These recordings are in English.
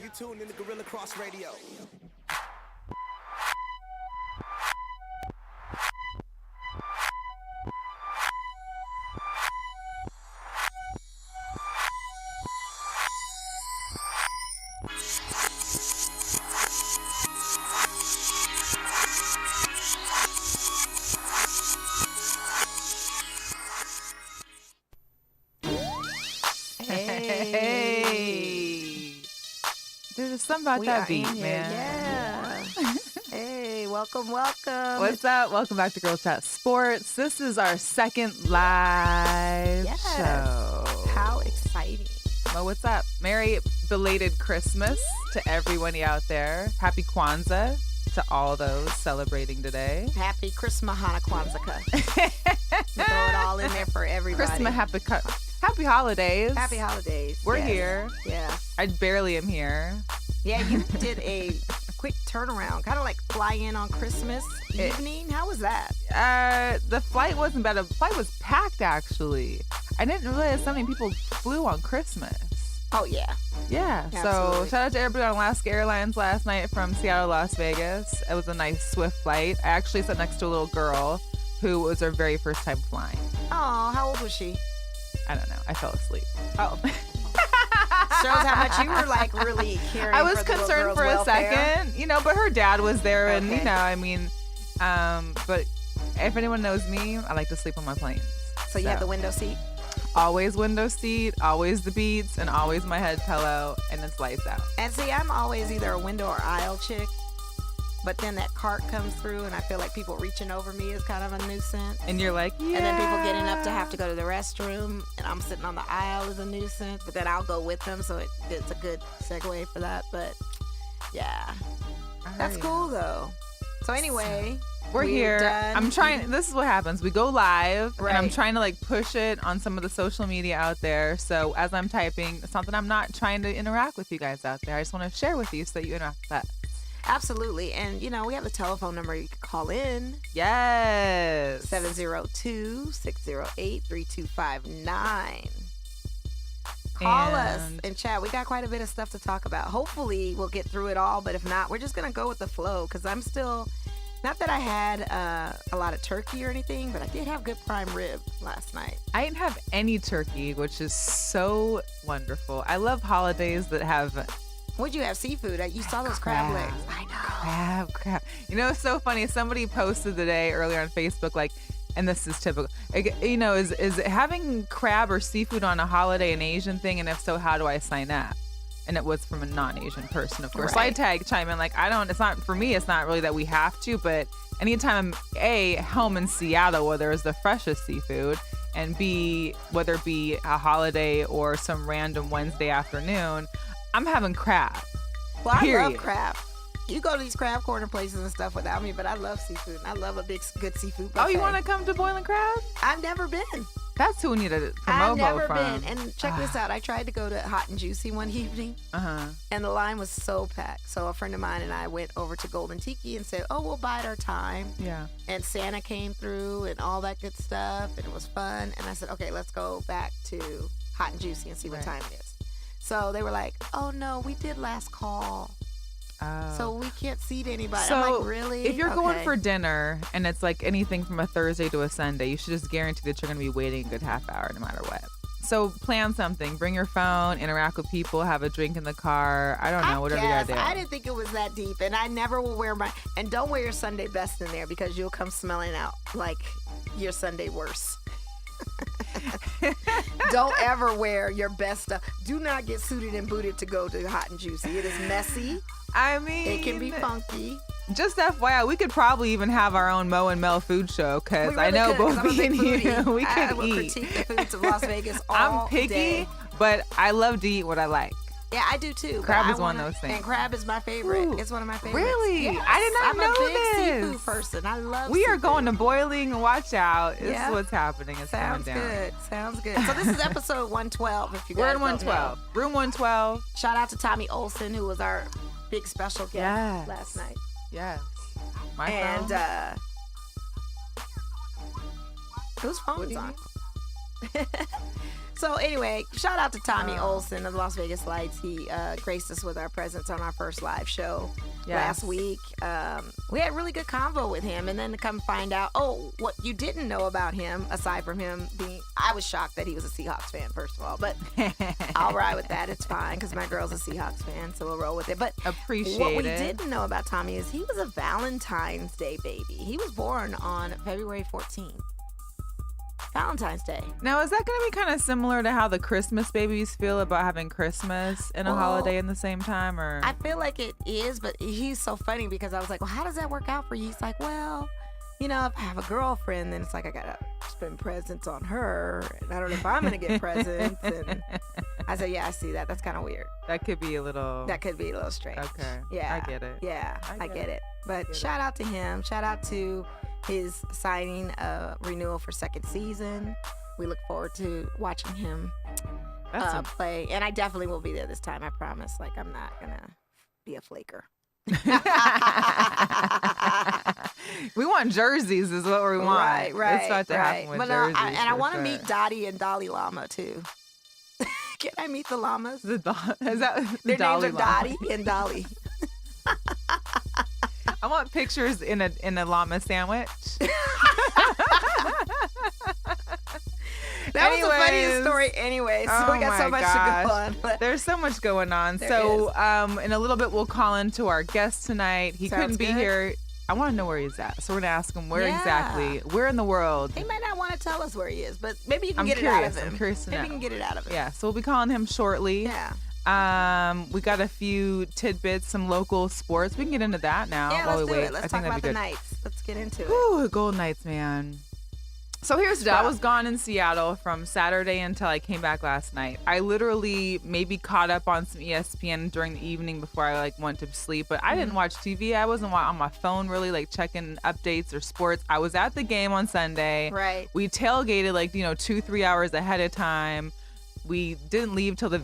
You tuned in to Guerilla Cross Radio. Something about that beat, man. Yeah. Hey, welcome. What's up? Welcome back to Girl Chat Sports. This is our second live show. How exciting. Well, what's up? Merry belated Christmas to everybody out there. Happy Kwanzaa to all those celebrating today. Happy Christmas, Kwanzaa. Throw it all in there for everybody. Christmas, happy holidays. Happy holidays. We're here. Yeah. I barely am here. Yeah, you did a quick turnaround, kind of like fly in on Christmas evening. How was that? The flight wasn't bad. The flight was packed, actually. I didn't realize so many people flew on Christmas. Oh, yeah. Yeah. Absolutely. So shout out to everybody on Alaska Airlines last night from Seattle to Las Vegas. It was a nice, swift flight. I actually sat next to a little girl who was her very first time flying. Oh, how old was she? I don't know. I fell asleep. Oh. Shows how much you were like really caring. I was for the concerned for welfare. a second, but her dad was there, and Okay. but if anyone knows me, I like to sleep on my planes. So you have the window seat? Always window seat, always the Beats, and always my head pillow, and it's lights out. And see, I'm always either a window or aisle chick. But then that cart comes through, and I feel like people reaching over me is kind of a nuisance. And you're like, yeah. And then people getting up to have to go to the restroom, and I'm sitting on the aisle is a nuisance. But then I'll go with them, so it's a good segue for that. But yeah, that's cool though. So anyway, we're here. Done. I'm trying. This is what happens. We go live, Right. and I'm trying to like push it on some of the social media out there. So as I'm typing, it's not that I'm not trying to interact with you guys out there. I just want to share with you so that you interact with us. Absolutely. And, we have the telephone number you can call in. Yes. 702-608-3259. Call us and chat. We got quite a bit of stuff to talk about. Hopefully, we'll get through it all. But if not, we're just going to go with the flow because I'm still, not that I had a lot of turkey or anything, but I did have good prime rib last night. I didn't have any turkey, which is so wonderful. I love holidays that have... What'd you have? Seafood? You saw those crab legs. I know. Crab. It's so funny. Somebody posted today earlier on Facebook, like, and this is typical, is having crab or seafood on a holiday an Asian thing? And if so, how do I sign up? And it was from a non-Asian person, of course. Right. So I chime in, like, it's not, for me, it's not really that we have to, but anytime I'm home in Seattle where there's the freshest seafood, and B, whether it be a holiday or some random Wednesday afternoon, I'm having crab. Well, Period. I love crab. You go to these crab corner places and stuff without me, but I love seafood. I love a good seafood buffet. Oh, you want to come to Boiling Crab? I've never been. That's who we need to I've promote never from. been. And check this out. I tried to go to Hot and Juicy one evening, and the line was so packed. So a friend of mine and I went over to Golden Tiki and said, oh, we'll bide our time. Yeah. And Santa came through and all that good stuff, and it was fun. And I said, okay, let's go back to Hot and Juicy and see what time it is. So they were like, oh, no, we did last call. Oh. So we can't seat anybody. So I'm like, really? if you're going Okay. for dinner and it's like anything from a Thursday to a Sunday, you should just guarantee that you're going to be waiting a good half hour no matter what. So plan something. Bring your phone, interact with people, have a drink in the car. I don't know, whatever you got to do. I didn't think it was that deep, and I never will wear and don't wear your Sunday best in there because you'll come smelling out like your Sunday worse. Don't ever wear your best stuff. Do not get suited and booted to go to Hot and Juicy. It is messy. I mean, It can be funky. Just FYI, we could probably even have our own Mo and Mel food show because I know both me and you, we I could will eat. critique the foods of Las Vegas all I'm picky, day. but I love to eat what I like. Yeah, I do too. Crab but is one of those things. And crab is my favorite. Ooh, It's one of my favorites. really? Yes. I did not know I'm a big this. seafood person. I love We are seafood. going to Boiling. Watch out. This Yeah. is what's happening. It's Sounds going down. good. Sounds good. So this is episode 112, if you guys We're in don't 112. know. Room 112. Shout out to Tommy Olsson, who was our big special guest Yes. last night. Yes. My And phone. whose phone What do is you on? mean? So anyway, shout out to Tommy Olsson of the Las Vegas Lights. He graced us with our presence on our first live show last week. We had a really good convo with him, and then to come find out, what you didn't know about him, aside from him being, I was shocked that he was a Seahawks fan, first of all, but I'll ride with that. It's fine, because my girl's a Seahawks fan, so we'll roll with it. But what we didn't know about Tommy is he was a Valentine's Day baby. He was born on February 14th. Valentine's Day. Now, is that going to be kind of similar to how the Christmas babies feel about having Christmas and a holiday in the same time? Or I feel like it is, but he's so funny because I was like, well, how does that work out for you? He's like, well, if I have a girlfriend, then it's like I got to spend presents on her, and I don't know if I'm going to get presents. And I said, yeah, I see that. That's kind of weird. That could be a little strange. Okay. Yeah. I get it. Yeah, I get it. But shout out to him. Shout out to his signing renewal for second season. We look forward to watching him play. And I definitely will be there this time. I promise. Like, I'm not going to be a flaker. We want jerseys is what we want. Right. It's about to happen with jerseys. I want to meet Dottie and Dolly Llama, too. Can I meet the llamas? Is that Their Dolly names are Llama? Dottie and Dolly. I want pictures in a llama sandwich. That was the funniest story anyway, so we got so much to go on. But there's so much going on. In a little bit, we'll call into our guest tonight. He couldn't be here. I want to know where he's at, so we're going to ask him where in the world. He might not want to tell us where he is, but maybe you can get it out of him. I'm curious to know. Maybe you can get it out of him. Yeah, so we'll be calling him shortly. Yeah. We got a few tidbits, some local sports. We can get into that now. Yeah, while let's we do wait. it. Let's talk about the Knights. Let's get into it. Ooh, Golden Knights, man. So here's the deal. I was gone in Seattle from Saturday until I came back last night. I literally maybe caught up on some ESPN during the evening before I went to sleep, but I didn't watch TV. I wasn't on my phone really checking updates or sports. I was at the game on Sunday. Right. We tailgated 2-3 hours ahead of time. We didn't leave till we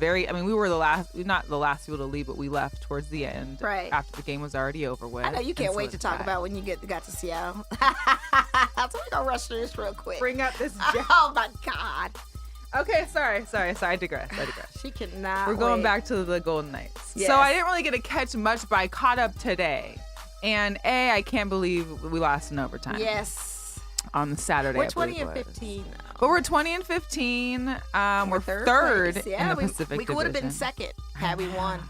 were not the last people to leave, but we left towards the end. Right. After the game was already over with. I know you can't wait to talk about when you got to Seattle. So we're going to rush through this real quick. Bring up this Oh, my God. Okay, sorry. I digress. She cannot We're going back to the Golden Knights. Yes. So I didn't really get to catch much, but I caught up today. And I can't believe we lost in overtime. Yes. On the Saturday. We're 20 and 15. But we're 20 and 15. We're third in the Pacific Division. We would have been second had we won.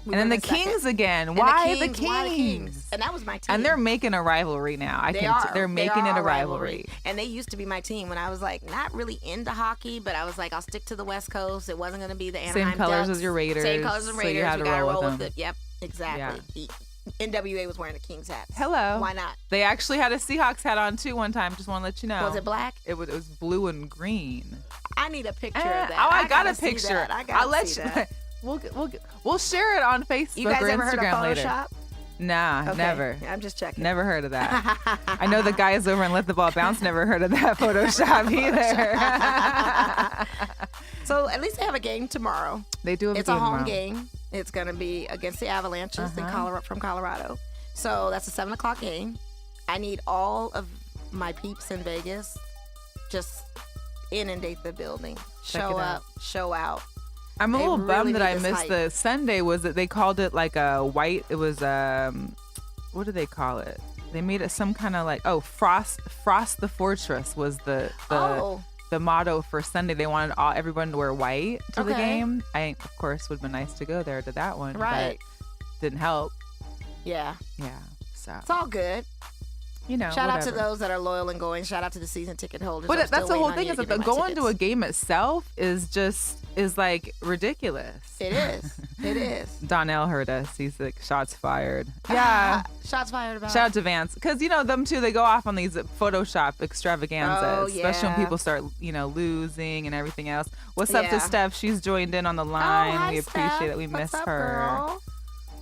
And then the Kings again. Why the Kings? And that was my team. And they're making a rivalry now. They're making it a rivalry. And they used to be my team when I was not really into hockey, but I was like, I'll stick to the West Coast. It wasn't going to be the Anaheim Same colors Ducks. as your Raiders. Same colors as Raiders. So you had to roll with it. Yep, exactly. Yeah. NWA was wearing the Kings hats. Hello. Why not? They actually had a Seahawks hat on too one time. Just want to let you know. Was it black? It was blue and green. I need a picture of that. Oh, I got a picture. I'll let you. We'll share it on Facebook you guys or ever Instagram heard of later. Photoshop? Nah, Okay. never. Yeah, I'm just checking. Never heard of that. I know the guys over and Let the Ball Bounce never heard of that Photoshop either. So at least they have a game tomorrow. They do have It's a game a home tomorrow. game. It's going to be against the Avalanches from Colorado. So that's a 7 o'clock game. I need all of my peeps in Vegas. Just inundate the building. Show up, show out. I'm a little bummed that I this missed hype. the Sunday. Was that they called it a white? It was what do they call it? They made it some kind of frost the fortress was the motto for Sunday. They wanted everyone to wear white to the game. I of course would have been nice to go there to that one, right? But didn't help. Yeah. So it's all good. Shout out to whatever. those that are loyal and going. Shout out to the season ticket holders. But that's the whole thing is that that going to a game itself is ridiculous. It is. It is. Donnell heard us. He's like, shots fired. Yeah. Shots fired about. Shout out to Vance. Because, them two, they go off on these Photoshop extravaganzas. Oh, yeah. Especially when people start, losing and everything else. What's up to Steph? She's joined in on the line. Hi, we appreciate Steph. that we What's miss up, her. Girl?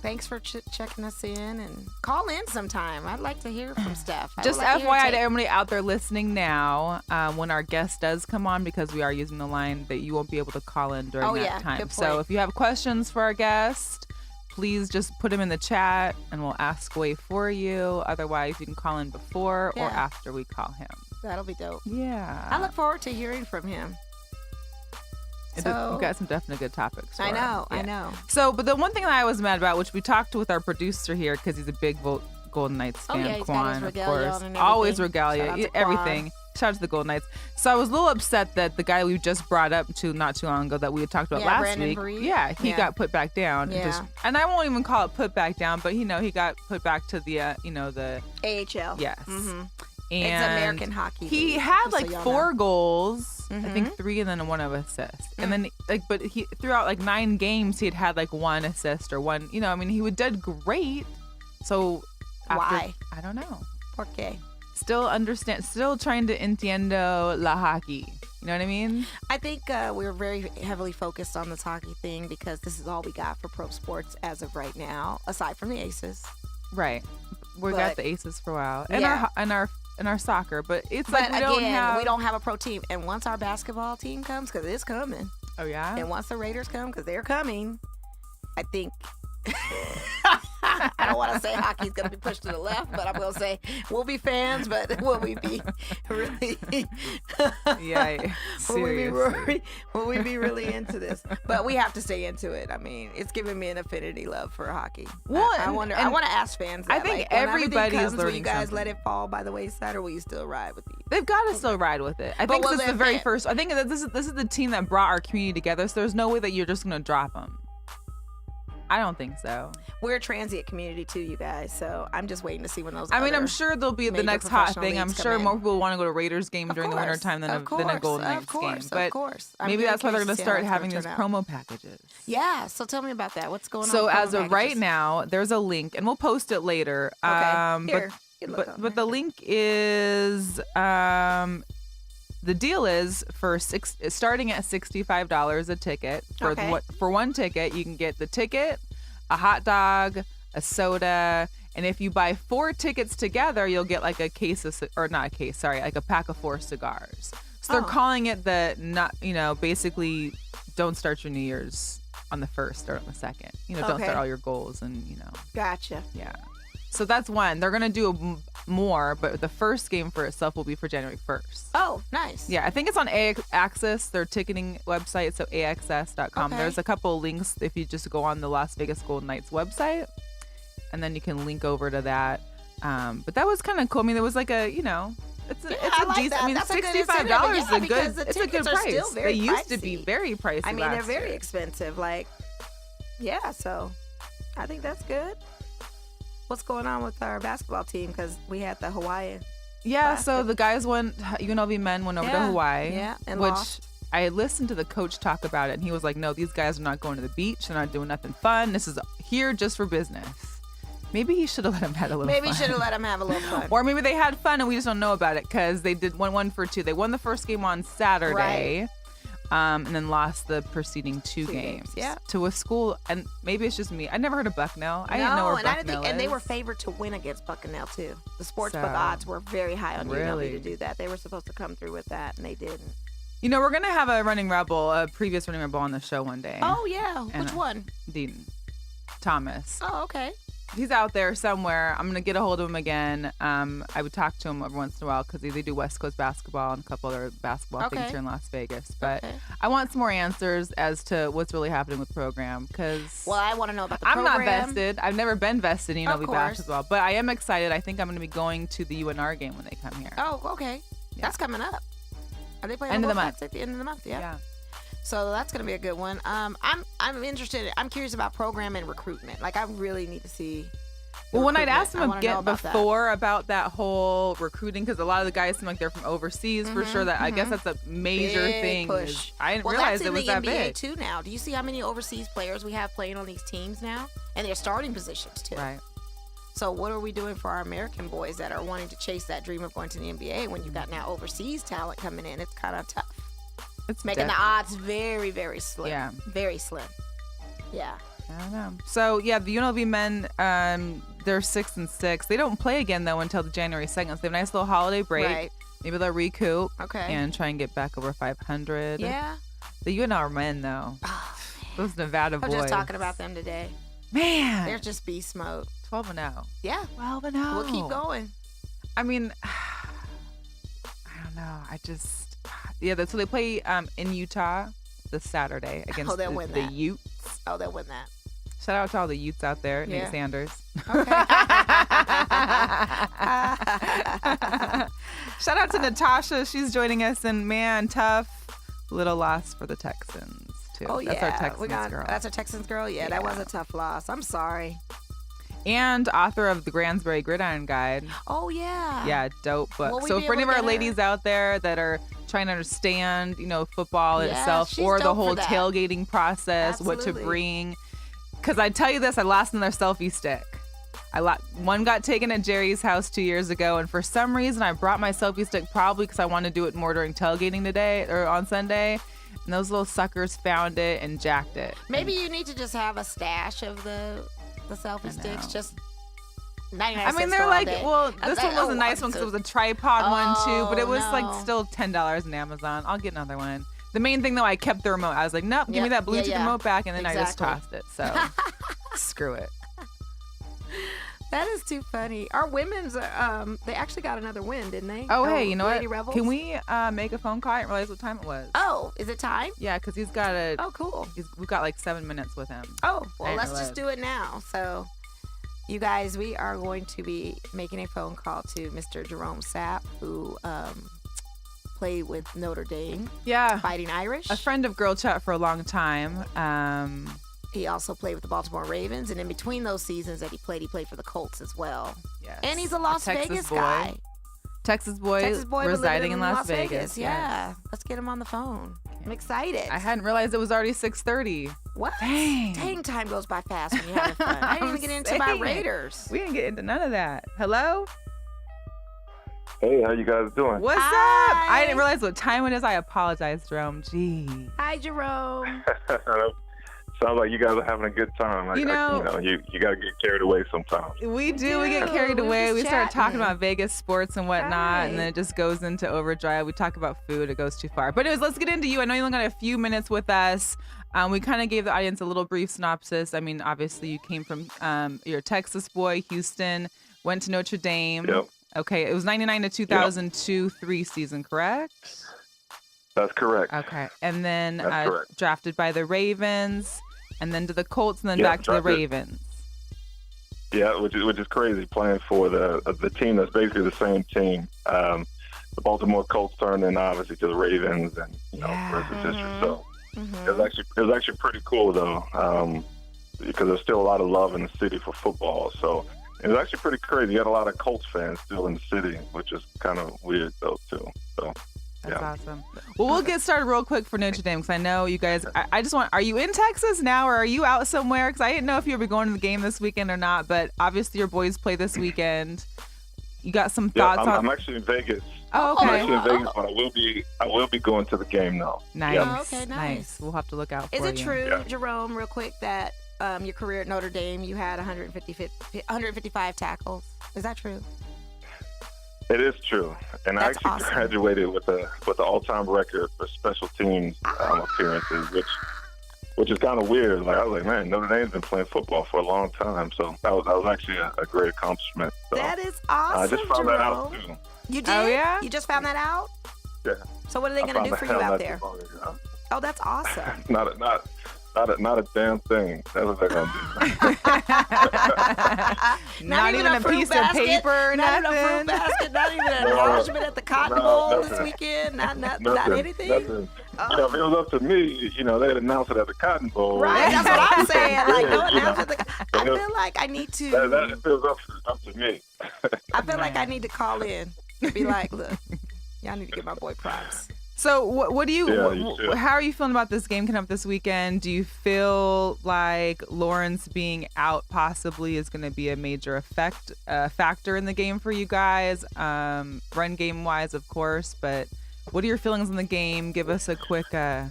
Thanks for checking us in and call in sometime. I'd like to hear from Steph. Just FYI to everybody out there listening now, when our guest does come on, because we are using the line, that you won't be able to call in during that time. So if you have questions for our guest, please just put them in the chat and we'll ask away for you. Otherwise, you can call in before or after we call him. That'll be dope. Yeah. I look forward to hearing from him. So we've got some definitely good topics. I know. So, but the one thing that I was mad about, which we talked with our producer here, because he's a big Golden Knights fan, he's Quan, got his of regalia course, on and always everything. regalia, Shout out to everything. Shout out to the Golden Knights. So I was a little upset that the guy we just brought up not too long ago that we had talked about last Brandon week, Breed. he got put back down. Yeah. And I won't even call it put back down, but he got put back to the the AHL. yes. Mm-hmm. And It's American Hockey He League, had just so like y'all 4 know. goals, I Mhm. think 3 and then 1 of assist. And then but he throughout like 9 games he had like 1 assist or 1, he did great. So Why? I don't know. ¿Por qué? Still trying to entiendo la hockey. You know what I mean? I think we're very heavily focused on this hockey thing because this is all we got for pro sports as of right now, aside from the Aces. Right. We But- got the Aces for a while. And Yeah. our soccer, but it's But like we again, don't have a pro team. And once our basketball team comes, because it's coming, Oh yeah. and once the Raiders come, because they're coming, I think. I don't want to say hockey's going to be pushed to the left, but I'm going to say we'll be fans, but will we be really? Yeah. Seriously. Will we be really into this? But we have to stay into it. I mean, it's giving me an affinity love for hockey. Well, I wonder. I want to ask fans. I That, think like, when everything everybody is comes, will learning you guys something. let it fall by the wayside, or will you still ride with these? They've got to still ride with it. I But think will this is they the very fit? first. I think that this is the team that brought our community together. So there's no way that you're just gonna drop them. I don't think so. We're a transient community too, you guys. So I'm just waiting to see when those. I mean, I'm other sure there'll be the major next hot professional thing. I'm leagues sure come more in. people want to go to Raiders game Of during the course, winter time than of a course, Golden of Knights course, game. of course. I'm maybe very that's why they're curious going to to see how start that's having gonna these turn out. promo packages. Yeah. So tell me about that. What's going on? So with as promo of right packages? now, there's a link, and we'll post it later. Okay. Here. You look on But there. the link is the deal is starting at $65 a ticket. Okay. For one ticket, you can get the ticket, a hot dog, a soda, and if you buy 4 tickets together, you'll get like a pack of 4 cigars. So they're Oh. calling it basically don't start your New Year's on the 1st, start on the 2nd. Don't Okay. start all your goals and Gotcha. yeah. So that's one. They're going to do more, but the first game for itself will be for January 1st. Oh, nice. Yeah, I think it's on Access, their ticketing website, so axs.com. Okay. There's a couple of links if you just go on the Las Vegas Golden Knights website, and then you can link over to that. But that was kind of cool. I mean, there was like a, it's a I like decent. that. I mean, That's a good $65 is incentive. a Because good. the It's a good tickets are price. still very They used to be pricey. very pricey. I mean, they're last very year. expensive. Like, yeah. So, I think that's good. What's going on with our basketball team? Because we had the Hawaiian. Yeah, so the guys UNLV men went over to Hawaii. Yeah, and which lost. I listened to the coach talk about it, and he was like, no, these guys are not going to the beach. They're not doing nothing fun. This is here just for business. Maybe he should have let him have a little fun. Maybe should have let them have a little fun. Or maybe they had fun and we just don't know about it because they did one for 2. They won the first game on Saturday. And then lost the preceding 2 games. Yeah. To a school, and maybe it's just me. I never heard of Bucknell. I didn't know where Bucknell is. and they were favored to win against Bucknell too. The sportsbook So, odds were very high on really? UNLV to do that. They were supposed to come through with that, and they didn't. We're going to have a previous running rebel on the show one day. Oh yeah, And, which one? Dean Thomas. Oh okay. He's out there somewhere. I'm going to get a hold of him again. I would talk to him every once in a while because they do West Coast basketball and a couple other basketball things here in Las Vegas. But I want some more answers as to what's really happening with the program because I want to know about the I'm program. not vested. I've never been vested in Of UNLV course. basketball. But I am excited. I think I'm going to be going to the UNR game when they come here. Oh okay. Yeah. That's coming up. Are they playing End of the both month. nights at the end of the month? Yeah. Yeah. So that's gonna be a good one. I'm interested. I'm curious about program and recruitment. Like I really need to see. the Well, when I'd recruitment. asked I him wanna know again about that. before about that whole recruiting, because a lot of the guys seem like they're from overseas for sure. That I guess that's a major Big thing. push. is- I didn't Well, realize that's it was in the that NBA big. too now. Do you see how many overseas players we have playing on these teams now, and they're starting positions too? Right. So what are we doing for our American boys that are wanting to chase that dream of going to the NBA when you got now overseas talent coming in? It's kind of tough. It's Making the odds very, very slim. Yeah. Very slim. Yeah. I don't know. So yeah, the UNLV men, they're 6-6. They don't play again though until the January 2nd. So they have a nice little holiday break. Right. Maybe they'll recoup. Okay. And try and get back over 500. Yeah. The UNR men though, Oh, those Nevada I boys. was just talking about them today. Man, They're just beast mode. 12-0. Yeah. 12-0. We'll keep going. I mean, I don't know. So they play in Utah this Saturday against the Utes. Oh, they'll win that. Shout out to all the Utes out there, Yeah. Nate Sanders. Okay. Shout out to Natasha. She's joining us. And man, tough little loss for the Texans, too. Oh, yeah. That's our Texans girl. That's our Texans girl? Yeah, that was a tough loss. I'm sorry. And author of the Gransbury Gridiron Guide. Oh, yeah. Yeah, dope book. Will we So be for any of able to our get ladies out there that are trying to understand, football Yeah, itself she's or the dope for whole that. tailgating process, what to Absolutely. bring. Because I tell you this, I lost another selfie stick. One got taken at Jerry's house 2 years ago, and for some reason I brought my selfie stick, probably because I wanted to do it more during tailgating today or on Sunday. And those little suckers found it and jacked it. Maybe you need to just have a stash of the selfie sticks. Just 99 I mean, cents they're for like, all day. well, this one was a Oh, nice one because it was a tripod one too, but it was like still $10 on Amazon. I'll get another one. The main thing though, I kept the remote. I was like, nope, give me that Bluetooth remote back, and then I just tossed it. So screw it. That is too funny. Our women's, they actually got another win, didn't they? Oh, hey, you know Lady what? Rebels? Can we make a phone call? I didn't realize what time it was. Oh, is it time? Yeah, because he's got a. Oh, cool. We've got like 7 minutes with him. Oh, well, didn't let's just realize. do it now. So, you guys, we are going to be making a phone call to Mr. Gerome Sapp, who played with Notre Dame, Yeah. Fighting Irish. A friend of Girl Chat for a long time. He also played with the Baltimore Ravens, and in between those seasons that he played for the Colts as well. Yes. And he's a Las Texas Vegas boy. guy. Texas boy but residing living in Las Vegas. Yeah. Yes. Let's get him on the phone. I'm excited. I hadn't realized it was already 6:30. What? Dang. Time goes by fast when you're having fun. I didn't even get into my saying. Raiders. We didn't get into none of that. Hello? Hey, how you guys doing? What's Hi. up? I didn't realize what time it is. I apologize, Jerome. Gee. Hi, Gerome. Sounds like you guys are having a good time. Like, You know- you got to get carried away sometimes. We do. We get do. carried We were away. just We start talking chatting. about Vegas sports and whatnot, and then Right. it just goes into overdrive. We talk about food. It goes too far. But anyways, let's get into you. I know you only got a few minutes with us. We kind of gave the audience a little brief synopsis. I mean, obviously, you came from, you're a Texas boy, Houston, went to Notre Dame. Yep. Okay. It was 99 to 2002-03 season, correct? That's correct. Okay. And then That's correct. drafted by the Ravens, and then to the Colts, and then Yeah, back to the drafted. Ravens. Yeah, which is crazy, playing for the team that's basically the same team. The Baltimore Colts turned in obviously to the Ravens, and Yeah. rest is history. So Mhm. it was actually pretty cool though, because there's still a lot of love in the city for football. So it was actually pretty crazy. You had a lot of Colts fans still in the city, which is kind of weird though too. So That's yeah. awesome. Well, we'll get started real quick for Notre Dame because I know you guys. I just want. Are you in Texas now, or are you out somewhere? Because I didn't know if you were going to the game this weekend or not. But obviously, your boys play this weekend. You got some Yeah, thoughts I'm on? actually in Vegas. Oh, I'm okay. actually in Vegas, but I will be going to the game now. Nice. Yeah. Oh, okay, nice. We'll have to look out for Is it you. true, Yeah. Gerome, real quick, that your career at Notre Dame, you had 155 tackles? Is that true? It is true, and That's I actually awesome. graduated with the all-time record for special teams appearances, which is kind of weird. Like I was like, man, Notre Dame's been playing football for a long time, so that was actually a great accomplishment. So That is awesome, I just found that out Gerome. too. You did? Oh, yeah? You just found that out? Yeah. So what are they I going to found do that for you out out not there? too long ago. Oh, that's awesome. Not a damn thing. That's what they're gonna do. Not even a fruit piece basket, of paper, not even a nothing. fruit basket, not even an No, acknowledgement at the Cotton no, Bowl nothing. this weekend, not Nothing. anything. Nothing. Oh. If it was up to me, they'd announce it at the Cotton Bowl. Right, that's what I'm saying. Like, no You know, announcement. I feel like I need to. That feels up to me. I feel like I need to call in and be like, look, y'all need to give my boy props. So what do you? Yeah, you should. How are you feeling about this game coming up this weekend? Do you feel like Lawrence being out possibly is going to be a major factor in the game for you guys? Run game wise, of course, but what are your feelings on the game? Give us a quick. Yeah,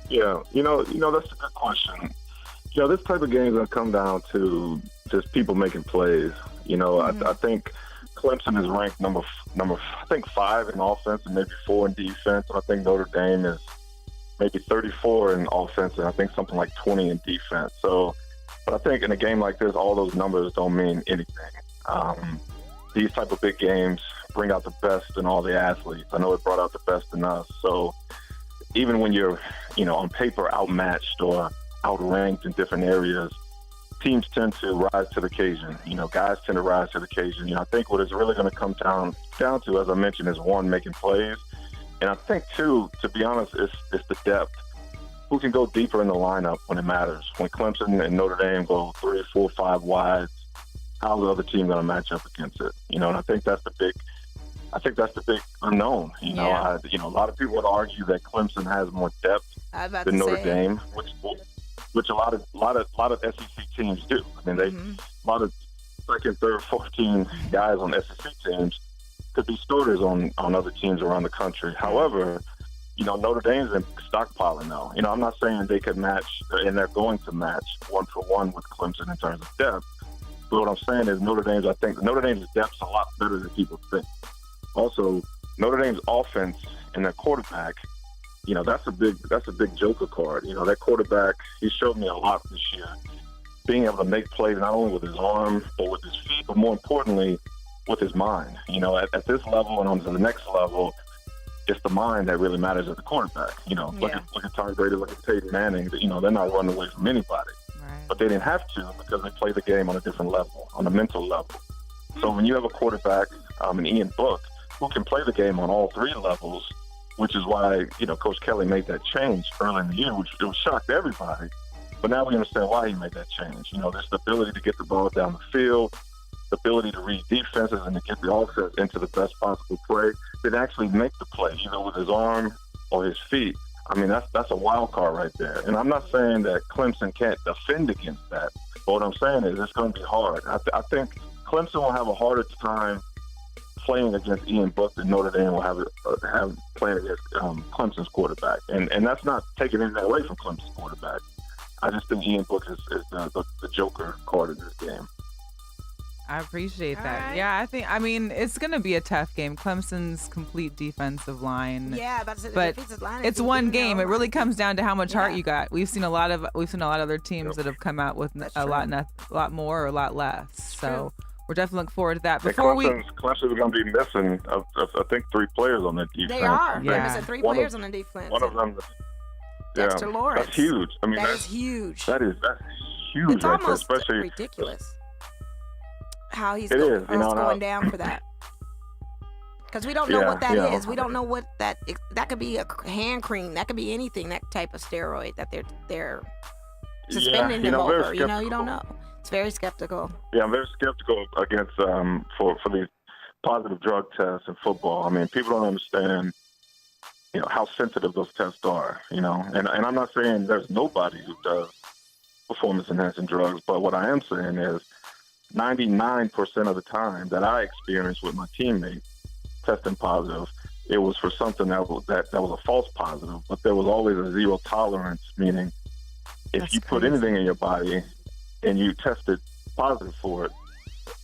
that's a good question. This type of game is gonna come down to just people making plays. I think Clemson is ranked number I think 5 in offense and maybe 4 in defense. And I think Notre Dame is maybe 34 in offense and I think something like 20 in defense. So, but I think in a game like this, all those numbers don't mean anything. These type of big games bring out the best in all the athletes. I know it brought out the best in us. So even when you're, on paper outmatched or outranked in different areas, teams tend to rise to the occasion. Guys tend to rise to the occasion. I think what it's really going to come down to, as I mentioned, is one, making plays. And I think, two, to be honest, it's the depth. Who can go deeper in the lineup when it matters? When Clemson and Notre Dame go 3, 4, 5 wides, how's the other team going to match up against it? And I think that's the big unknown. A lot of people would argue that Clemson has more depth than Notre Dame, which a lot of SEC teams do. I mean, a lot of second, third, 14 guys on SEC teams could be starters on other teams around the country. However, Notre Dame's in stockpiling now. I'm not saying they could match, and they're going to match 1-for-1 with Clemson in terms of depth. But what I'm saying is I think Notre Dame's depth's a lot better than people think. Also, Notre Dame's offense and their quarterback, that's a big joker card. That quarterback, he showed me a lot this year. Being able to make plays not only with his arm, but with his feet, but more importantly, with his mind. At this level and on to the next level, it's the mind that really matters at the quarterback. Look at Tom Brady, look at Peyton Manning. They're not running away from anybody. Right. But they didn't have to because they play the game on a different level, on a mental level. So when you have a quarterback, an Ian Book, who can play the game on all three levels, which is why, Coach Kelly made that change early in the year, which it was shocked to everybody. But now we understand why he made that change. There's the ability to get the ball down the field, the ability to read defenses and to get the offense into the best possible play, then actually make the play, either with his arm or his feet. I mean, that's a wild card right there. And I'm not saying that Clemson can't defend against that. But what I'm saying is it's going to be hard. I think Clemson will have a harder time playing against Ian Book than Notre Dame will have playing against Clemson's quarterback. And that's not taking anything away from Clemson's quarterback. I just think Ian Book is the joker card in this game. I appreciate that. Right. Yeah, it's going to be a tough game. Clemson's complete defensive line. Yeah, but it's one game. It really comes down to how much heart you got. We've seen a lot of other teams that have come out with a lot more or a lot less. So we're definitely looking forward to that. Clemson's going to be missing, I think, 3 players on that defense. They are. Yeah. They're missing 3 players on the defense. One of them. Dexter Lawrence. That's huge. I mean, that's huge. That's huge. It's right almost there, especially ridiculous how he's it is, going down for that. Because we don't know what that is. We don't know what that could be. A hand cream. That could be anything. That type of steroid that they're suspending him over. You don't know. It's very skeptical. Yeah, I'm very skeptical against for these positive drug tests in football. I mean, people don't understand how sensitive those tests are, and I'm not saying there's nobody who does performance-enhancing drugs, but what I am saying is 99% of the time that I experienced with my teammate testing positive, it was for something that was a false positive, but there was always a zero tolerance, meaning if you put anything in your body and you tested positive for it,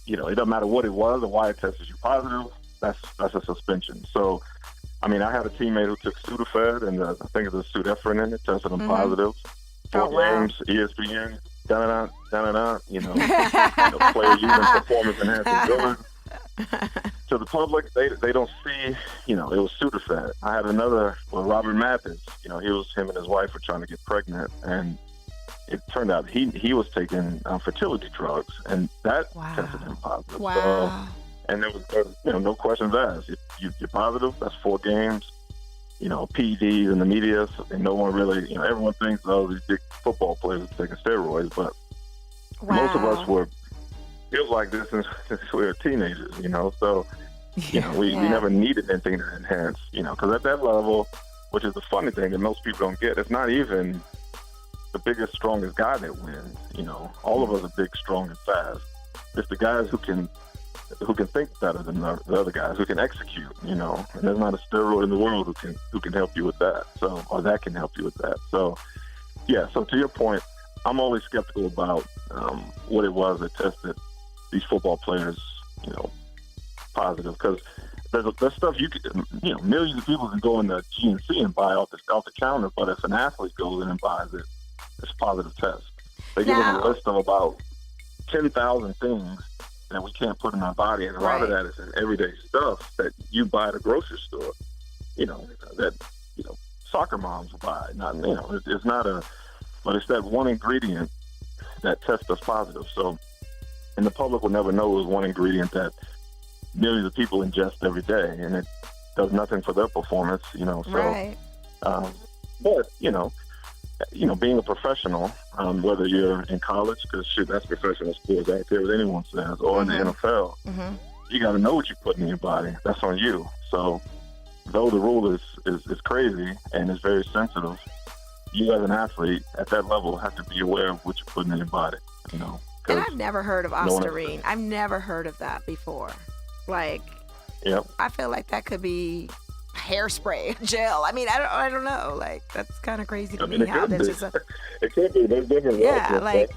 it doesn't matter what it was or why it tested you positive, that's a suspension. So, I mean, I had a teammate who took Sudafed, and I think it was pseudoephedrine. It tested him positive. 4 games, ESPN, player using performance-enhancing drugs. To the public, they don't see, it was Sudafed. I had another, Robert Mathis. Him and his wife were trying to get pregnant, and it turned out he was taking fertility drugs, and that tested him positive. Wow. So, and there was no questions asked. If you're positive, that's 4 games. PEDs in the media, and no one really, everyone thinks, these big football players are taking steroids, but most of us feels like this since we were teenagers, So, we never needed anything to enhance, because at that level, which is the funny thing that most people don't get, it's not even the biggest, strongest guy that wins. All of us are big, strong, and fast. It's the guys who can think better than the other guys, who can execute, and there's not a steroid in the world who can help you with that. So, or that can help you with that. So, so to your point, I'm always skeptical about what it was that tested these football players, positive, because there's stuff millions of people can go into GNC and buy off the counter, but if an athlete goes in and buys it, it's a positive test. They give us a list of about 10,000 things that we can't put in our body, and a lot of that is in everyday stuff that you buy at a grocery store. That soccer moms buy. Not, it's not but it's that one ingredient that tests us positive. So, and the public will never know it was one ingredient that millions of people ingest every day, and it does nothing for their performance, So, Right. but being a professional, whether you're in college, because that's professional sports, I don't care what anyone says, or in the NFL, you got to know what you're putting in your body. That's on you. So, though the rule is crazy and is very sensitive, you as an athlete at that level have to be aware of what you're putting in your body. And I've never heard of Ostarine. I've never heard of that before. Like, yep. I feel like that could be hairspray, gel. I mean, I don't know. Like, that's kind of crazy to me. How there's just it could be. There's different.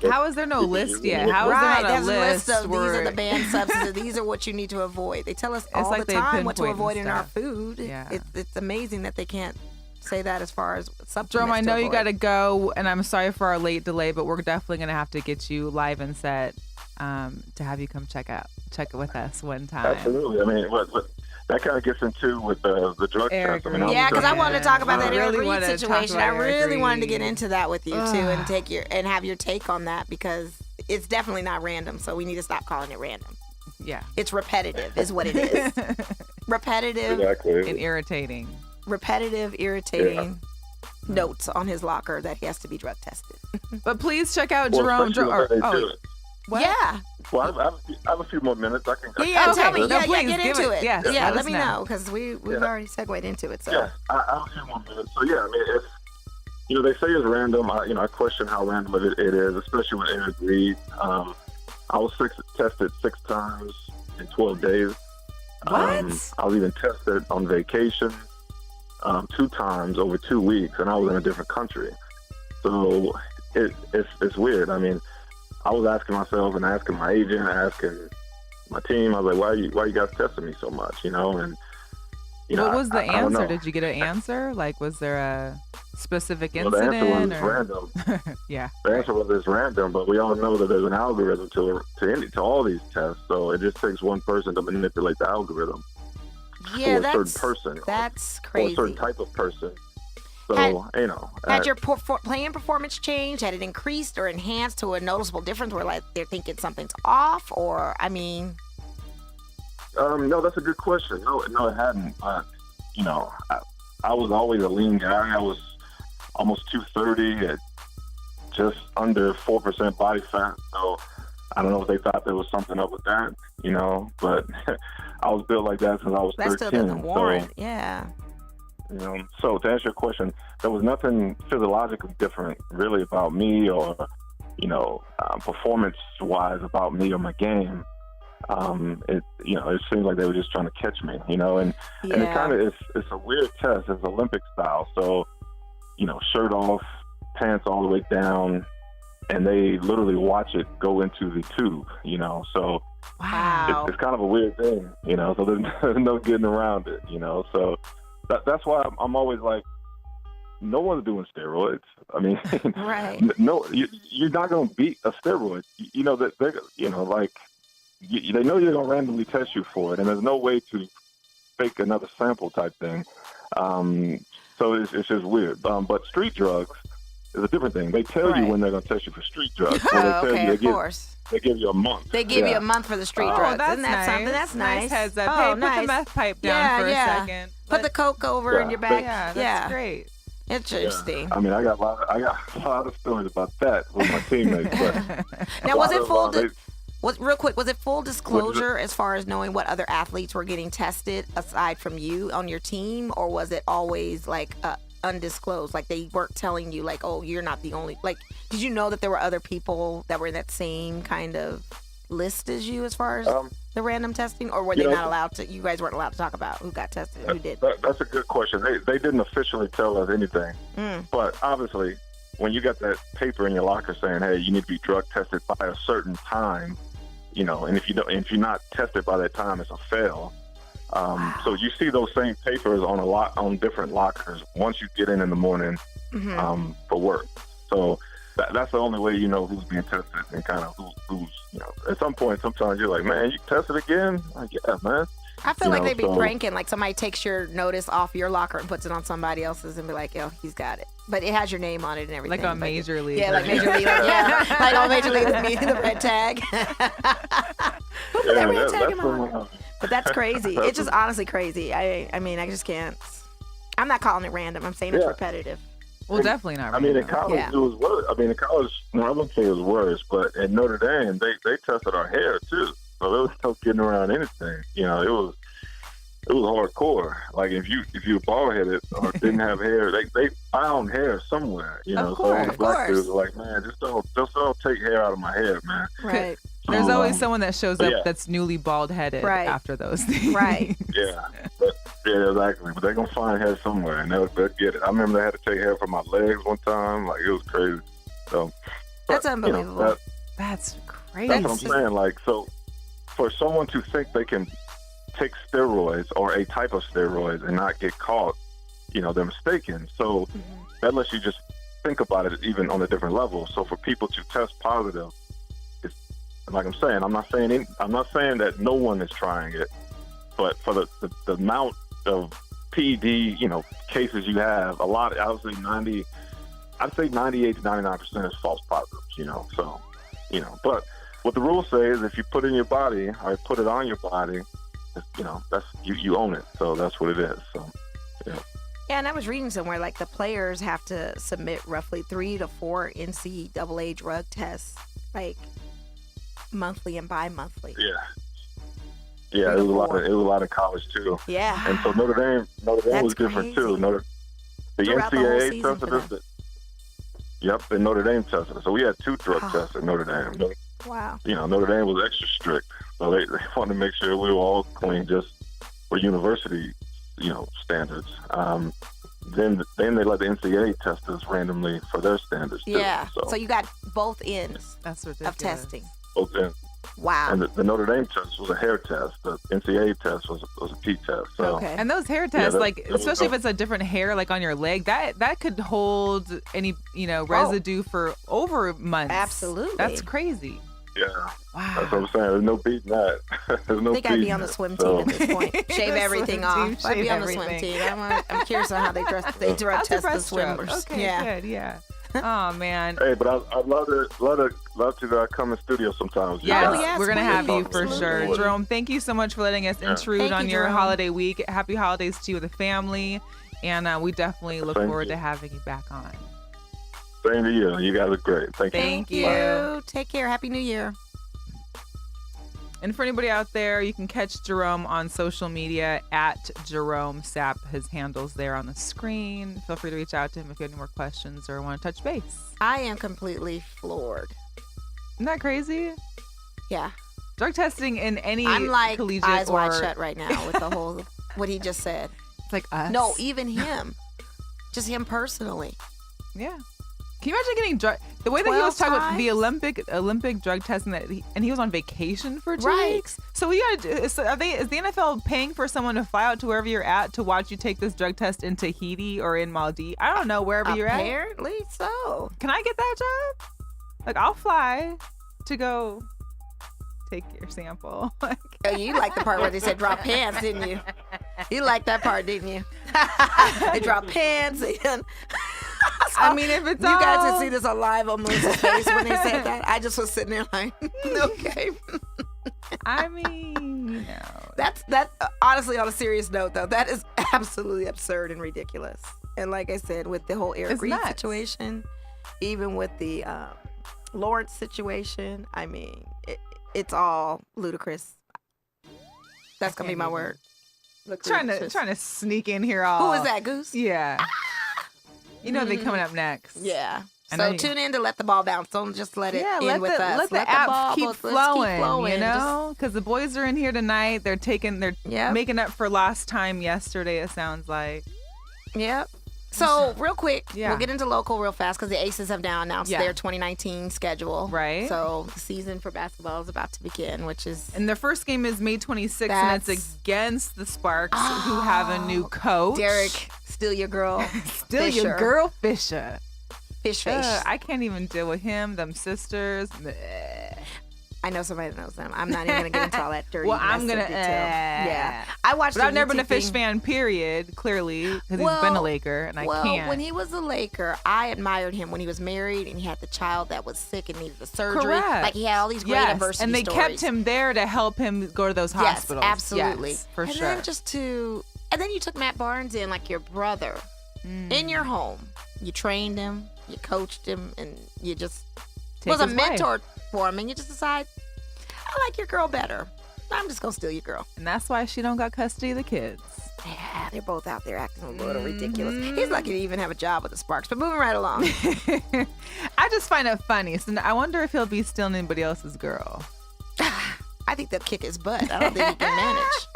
How is there no list yet? How is right, there not a list of where... these are the banned substances. These are what you need to avoid. They tell us all like the time what to pinpoint avoid and in our stuff. food. Yeah. It's amazing that they can't say that as far as supplements. Jerome, I know to you avoid. got to go, and I'm sorry for our late delay, but we're definitely going to have to get you live and set to have you come check it with us one time. Absolutely. I mean, what that kind of gets into with the drug Eric test. I mean, Yeah, because I wanted to talk about I that Eric really Reed wanted to talk situation. about I Eric really wanted to get Reed. into that with you too, and have your take on that, because it's definitely not random. So we need to stop calling it random. Yeah. It's repetitive, is what it is. Repetitive, exactly. And irritating. irritating notes on his locker that he has to be drug tested. But please check out Well, Jerome. especially when they do it. What? Yeah. Well, I have a few more minutes. I can. Yeah, Okay. tell me. No, Yeah, please, get give into it. it. Yes, Yeah, let let us me know. know, because we've already segued into it. So. Yeah, I have a few more minutes. So yeah, I mean, it's they say it's random. I question how random it is, especially with Eric Reed. I was tested 6 times in 12 days. What? I was even tested on vacation 2 times over 2 weeks, and I was in a different country. So it's weird. I mean, I was asking myself and asking my agent, asking my team. I was like, why you guys testing me so much? And What was the I don't answer? know. Did you get an answer? Like, was there a specific Well, incident? the answer was or... random. Yeah. The answer was it's random, but we all know that there's an algorithm to all these tests. So it just takes one person to manipulate the algorithm Yeah, for a certain person, that's or crazy. a certain type of person. So Had your playing performance changed? Had it increased or enhanced to a noticeable difference where like they're thinking something's off? Or I mean, no, that's a good question. No, it hadn't. I was always a lean guy. I was almost 230 at just under 4% body fat. So I don't know if they thought there was something up with that, but I was built like that since I was 13. that still doesn't warrant. Yeah. So to answer your question, there was nothing physiologically different really about me or, performance-wise about me or my game. It seems like they were just trying to catch me, and it kind of it's a weird test. It's Olympic style. So, shirt off, pants all the way down, and they literally watch it go into the tube, so Wow. it's kind of a weird thing, so there's no getting around it, so that's why I'm always like, no one's doing steroids. I mean, Right. no, you're not going to beat a steroid. That they're, they know you're going to randomly test you for it, and there's no way to fake another sample type thing. So it's just weird. But street drugs is a different thing. They tell you when they're going to test you for street drugs. So they tell Okay, you, of course. They give you a month. They give you a month for the street drugs. That's Isn't that nice. something? That's nice. Heads up. Oh, Hey, nice. put the meth pipe down for a second. Put the coke over in your back. Yeah, that's great. Interesting. I mean, I got a lot of stories about that with my teammates. But Now, was it full? they- Real quick, was it full disclosure as far as knowing what other athletes were getting tested aside from you on your team, or was it always like undisclosed? Like they weren't telling you, like, oh, you're not the only. Like, did you know that there were other people that were in that same kind of list as you as far as the random testing, or were they not allowed to? You guys weren't allowed to talk about who got tested and who did. That's a good question. They didn't officially tell us anything, but obviously, when you got that paper in your locker saying, "Hey, you need to be drug tested by a certain time," and if you're not tested by that time, it's a fail. So you see those same papers on different lockers once you get in the morning for work. So that's the only way you know who's being tested and kind of who's at some point. Sometimes you're like, man, you tested again? Like, yeah, man. I feel You like know, they be so- pranking, like somebody takes your notice off your locker and puts it on somebody else's and be like, yo, he's got it. But it has your name on it and everything. Like on but- Major League. Yeah, like Major League. Yeah, like on Major League, the red tag. Who put that red tag in my locker? But that's crazy. It's just honestly crazy. I mean, I just can't. I'm not calling it random. I'm saying it's Yeah. repetitive. Well, definitely not. I mean, in random. college, Yeah. it was worse. I mean, in college, no, I wouldn't say it was worse, but at Notre Dame, they tested our hair, too. So there was no getting around anything. You know, it was hardcore. Like, if you were bald-headed or didn't have hair, they found hair somewhere, you know. Of So all course, the of black course. dudes were like, man, just don't take hair out of my head, man. Right. There's So, always someone that shows up yeah. that's newly bald-headed Right. after those things. Right. Yeah, yeah, exactly. But they're gonna find hair somewhere, and they'll get it. I remember they had to take hair from my legs one time. Like, it was crazy. So That's but, unbelievable. You know, That's crazy. that's what I'm saying. Like, so for someone to think they can take steroids or a type of steroids and not get caught, you know, they're mistaken. So that lets you just think about it even on a different level. So for people to test positive, it's like I'm saying, I'm not saying that no one is trying it, but for the amount of PD, you know, cases you have, a lot. I'd say 98 to 99% is false positives. You know, so you know, but what the rules say is if you put it in your body or put it on your body, you know, that's you own it. So that's what it is. So yeah. Yeah, and I was reading somewhere like the players have to submit roughly 3 to 4 NCAA drug tests, like monthly and bi-monthly. Yeah, it was a lot of college too. Yeah. And so Notre Dame That's was different too. crazy. The Throughout the whole NCAA season for tested us. Yep, and Notre Dame tested us. So we had 2 drug tests at Notre Dame. Wow. You know, Notre Dame was extra strict, so they wanted to make sure we were all clean, just for university, you know, standards. Then they let the NCAA test us randomly for their standards too. Yeah. So So you got both ends That's ridiculous. of testing. both ends. Wow. And the Notre Dame test was a hair test. The NCAA test was a pee test. So Okay. And those hair tests, that- like that was especially if dope. it's a different hair, like on your leg, that could hold any residue for over months. Absolutely. That's crazy. yeah, Wow. that's what I'm saying. There's no beating that. There's no I think I'd be beating on the that. swim team So- at this point. Shave The everything swim off. team, I'd be shave on the swim everything. team. I'm curious on how they drug That's a test the breaststroke. swimmers. Okay, Yeah. good. Yeah. Oh man. Hey, but I'd love to come in studio sometimes. Yes, Oh, yes, we're gonna have you for absolutely. sure. Jerome, thank you so much for letting us intrude Thank on you, your Jerome. holiday week. Happy holidays to you and the family. And we definitely look Thank forward you. to having you back on. Same to you. You guys are great. Thank you. Thank Thank you. you. Take care. Happy New Year. And for anybody out there, you can catch Jerome on social media at Gerome Sapp. His handle's there on the screen. Feel free to reach out to him if you have any more questions or want to touch base. I am completely floored. Isn't that crazy? Yeah. Drug testing in any I'm like collegiate eyes or wide shut right now with the whole what he just said. it's like us. No, even him. Just him personally. Yeah. Can you imagine getting drug? The way that he 12 was talking about the times? Olympic drug testing and he was on vacation for 2 Right. weeks. So what you gotta do is the NFL paying for someone to fly out to wherever you're at to watch you take this drug test in Tahiti or in Maldives? I don't know, wherever you're at. Apparently so. Can I get that job? Like, I'll fly to go take your sample. Like, Oh, you like the part where they said drop pants, didn't you? You liked that part, didn't you? They drop pants. And I mean, if it's you guys all- can see this on live on Melissa's face when they said that. I just was sitting there like, okay. I mean, you know. That's honestly, on a serious note though, that is absolutely absurd and ridiculous. And like I said, with the whole Eric It's Reed nuts. situation, even with the Lawrence situation, I mean, it's all ludicrous. That's gonna be my word. Trying to sneak in here all. Who is that, Goose? Yeah. You know they coming up next. Yeah. I know So you- tune in to Let the Ball Bounce. Don't just let it Yeah, in with us. let the Let app ball keep bounce. Let's flowing, you Just- know? Because the boys are in here tonight. They're Yep. making up for lost time yesterday, it sounds like. Yep. So real quick, Yeah. we'll get into local real fast because the Aces have now announced Yeah. their 2019 schedule. Right. So the season for basketball is about to begin, which is And their first game is May 26th, and it's That's- against the Sparks, who have a new coach. Derek, still your girl. Still your Fisher. girl, Fisher. Fish face. I can't even deal with him, them sisters. Bleh. I know somebody that knows them. I'm not even going to get into all that dirty Well, I'm mess going of to... detail. Yeah. I watched But I've never YouTube been a Fish thing. fan, period, clearly, because he's been a Laker, and I can't. When he was a Laker, I admired him when he was married and he had the child that was sick and needed the surgery. Correct. Like, he had all these great adversity and they stories. kept him there to help him go to those hospitals. Yes, absolutely. Yes, for and sure. And then you took Matt Barnes in like your brother in your home. You trained him, you coached him, and you just was a mentor for him. And you just decide, I like your girl better. I'm just gonna steal your girl. And that's why she don't got custody of the kids. Yeah, they're both out there acting a little ridiculous. He's lucky to even have a job with the Sparks. But moving right along. I just find it funny. So I wonder if he'll be stealing anybody else's girl. I think they'll kick his butt. I don't think he can manage.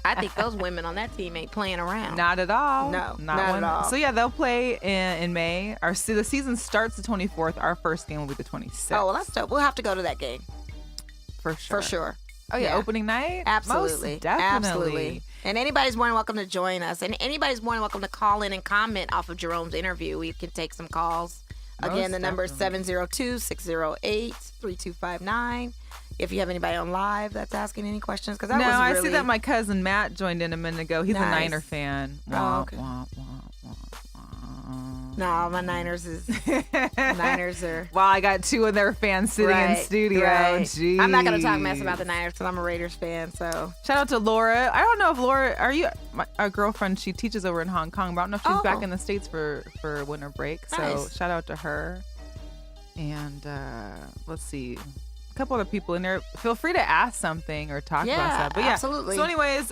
I think those women on that team ain't playing around. Not at all. No, not at all. So yeah, they'll play in May. The season starts the 24th. Our first game will be the 26th. Oh, well, that's dope. We'll have to go to that game. For sure. For sure. Oh yeah, opening night? Absolutely. Most definitely. Absolutely. And anybody's more than welcome to join us. And anybody's more than welcome to call in and comment off of Jerome's interview. We can take some calls. Again, the number is 702-608-3259. If you have anybody on live that's asking any questions, because that was I really... see that my cousin Matt joined in a minute ago. He's a Niner fan. Oh, okay. No, my Niners are... Well, I got two of their fans sitting in studio. Right. Jeez. I'm not going to talk mess about the Niners because I'm a Raiders fan, so... Shout out to Laura. I don't know if Laura... Our girlfriend, she teaches over in Hong Kong, but I don't know if she's back in the States for winter break. So shout out to her. And let's see. A couple other people in there. Feel free to ask something or talk about stuff. But absolutely. So anyways,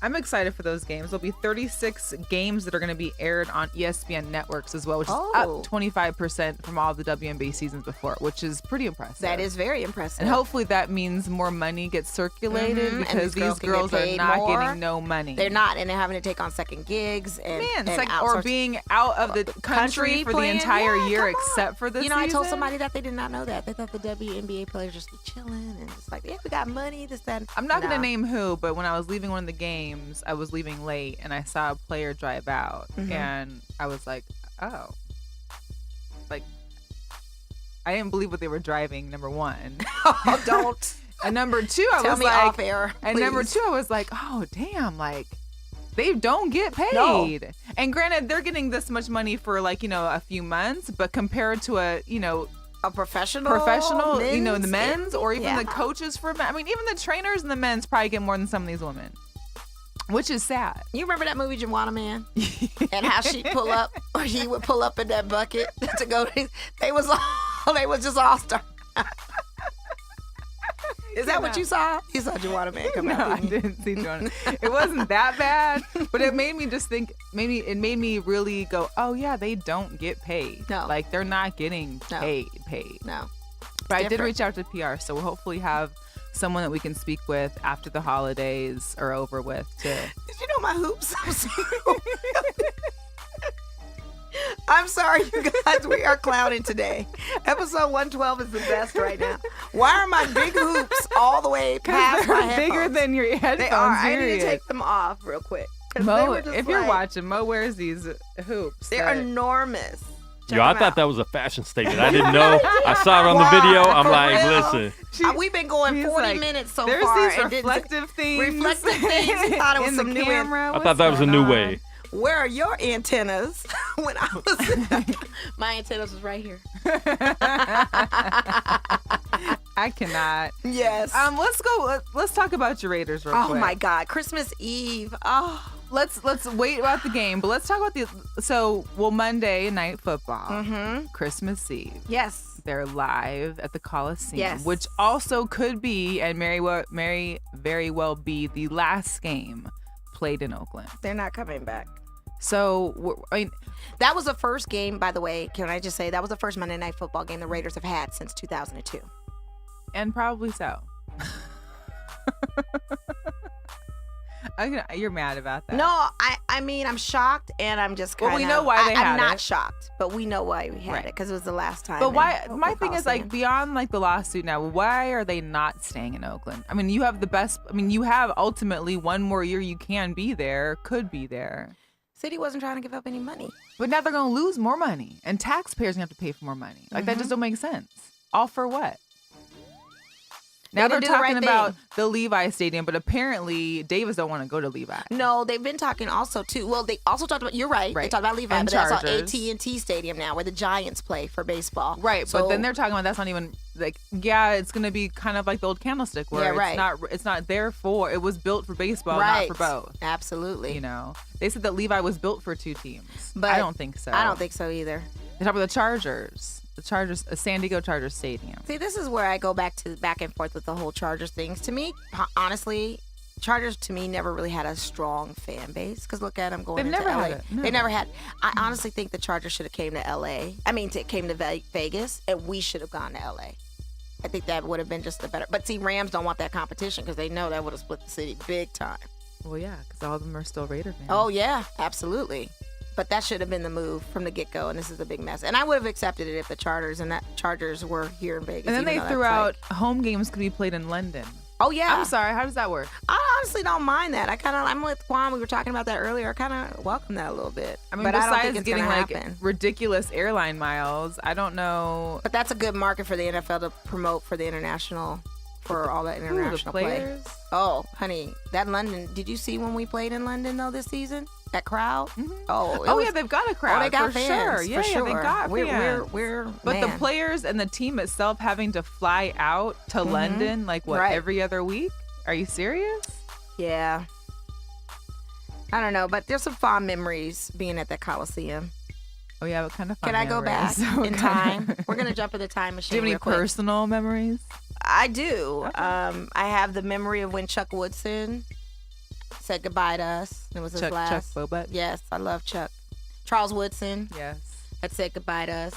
I'm excited for those games. There'll be 36 games that are going to be aired on ESPN networks as well, which is up 25% from all the WNBA seasons before, which is pretty impressive. That is very impressive. And hopefully that means more money gets circulated because these girls are not getting no money. They're not, and they're having to take on second gigs and or being out of the country for the entire year except for this season. I told somebody that they did not know that. They thought the WNBA players just be chilling and just like, yeah, we got money, this, that. I'm not going to name who, but when I was leaving one of the games, I was leaving late and I saw a player drive out and I was like, oh, like I didn't believe what they were driving. Number one. Oh, don't. And number two, I was like, off air, and number two, I was like, oh, damn, like they don't get paid. No. And granted, they're getting this much money for like, a few months, but compared to a professional, men's, the men's or even the coaches for men. I mean, even the trainers and the men's probably get more than some of these women. Which is sad. You remember that movie Juwanna Man? And how she'd pull up, or he would pull up in that bucket to go. They was just all star. Is that what you saw? You saw Juwanna Man come out? No, I didn't see Juwanna. It wasn't that bad, but it made me just think. It made me really go, oh yeah, they don't get paid. No, like they're not getting paid. No. But I did reach out to PR, so we'll hopefully have someone that we can speak with after the holidays are over with too. Did you know my hoops? I'm sorry, you guys. We are clowning today. Episode 112 is the best right now. Why are my big hoops all the way past my headphones? Bigger than your headphones. They are. I need to take them off real quick. Mo, if you're watching, Mo wears these hoops. They're enormous. Yo, I thought that was a fashion statement. I didn't know. I saw it on the video. I'm like, listen. We've been going 40 minutes so there's far. There's these reflective things. Reflective things. You thought it was some new camera. I thought that was a new way. Where are your antennas? When I was my antennas was right here. I cannot. Yes. Let's go. Let's talk about your Raiders real quick. Oh my God, Christmas Eve. Oh. Let's wait about the game, but let's talk about Monday Night Football, Christmas Eve. Yes. They're live at the Coliseum, yes, which also could be and very well be the last game played in Oakland. They're not coming back. So, that was the first game, by the way, can I just say, that was the first Monday Night Football game the Raiders have had since 2002. And probably so. You're mad about that. No, I mean, I'm shocked and I'm just kind of... Well, we know why they had it. I'm not shocked, but we know why we had it because it was the last time. But why? My thing is, like, beyond like the lawsuit now, why are they not staying in Oakland? I mean, you have the best... I mean, you have ultimately one more year you can be there, could be there. City wasn't trying to give up any money. But now they're going to lose more money and taxpayers are going to have to pay for more money. Like, that just don't make sense. All for what? Now they're didn't do the talking right about thing. the Levi Stadium, but apparently Davis don't want to go to Levi. No, they've been talking also too. Well, they also talked about. You're right. They Right. talked about Levi, And but that's on Chargers. AT&T Stadium now, where the Giants play for baseball. Right, So, but then they're talking about that's not even like it's gonna be kind of like the old Candlestick where Yeah, right. it's not there for it was built for baseball, right not for both. Absolutely. You know, they said that Levi was built for two teams, But I don't think so. I don't think so either. They talk about the Chargers, San Diego Chargers Stadium. See, this is where I go back and forth with the whole Chargers things. To me, honestly, Chargers to me never really had a strong fan base. Because look at them going They've into never LA. had it, no. They never had. I honestly think the Chargers should have came to LA. I mean, came to Vegas, and we should have gone to LA. I think that would have been just the better. But see, Rams don't want that competition because they know that would have split the city big time. Well, yeah, because all of them are still Raider fans. Oh yeah, absolutely. But that should have been the move from the get-go, and this is a big mess. And I would have accepted it if the Chargers were here in Vegas. And then even they though threw that's out like- home games could be played in London. Oh yeah. I'm sorry, how does that work? I honestly don't mind that. I'm with Quan. We were talking about that earlier. I kind of welcome that a little bit. I mean, but I don't besides think it's getting gonna like happen. ridiculous airline miles, I don't know. But that's a good market for the NFL to promote for the international, for all that Who, the international play. players? Oh, honey, that London. Did you see when we played in London though this season? That crowd. Oh, Oh yeah, they've got a crowd. they got for fans. sure. For Yeah, sure. they got fans. We're But the man. players and the team itself having to fly out to London like what Right. every other week? Are you serious? Yeah. I don't know, but there's some fond memories being at that Coliseum. Oh yeah, what kind of fun Can I go back memories? in time? We're gonna jump in the time Do machine. you have any real quick. personal memories? I do. I have the memory of when Chuck Woodson said goodbye to us. It was his Chuck last. Bobutt? Yes, I love Chuck. Charles Woodson Yes. had said goodbye to us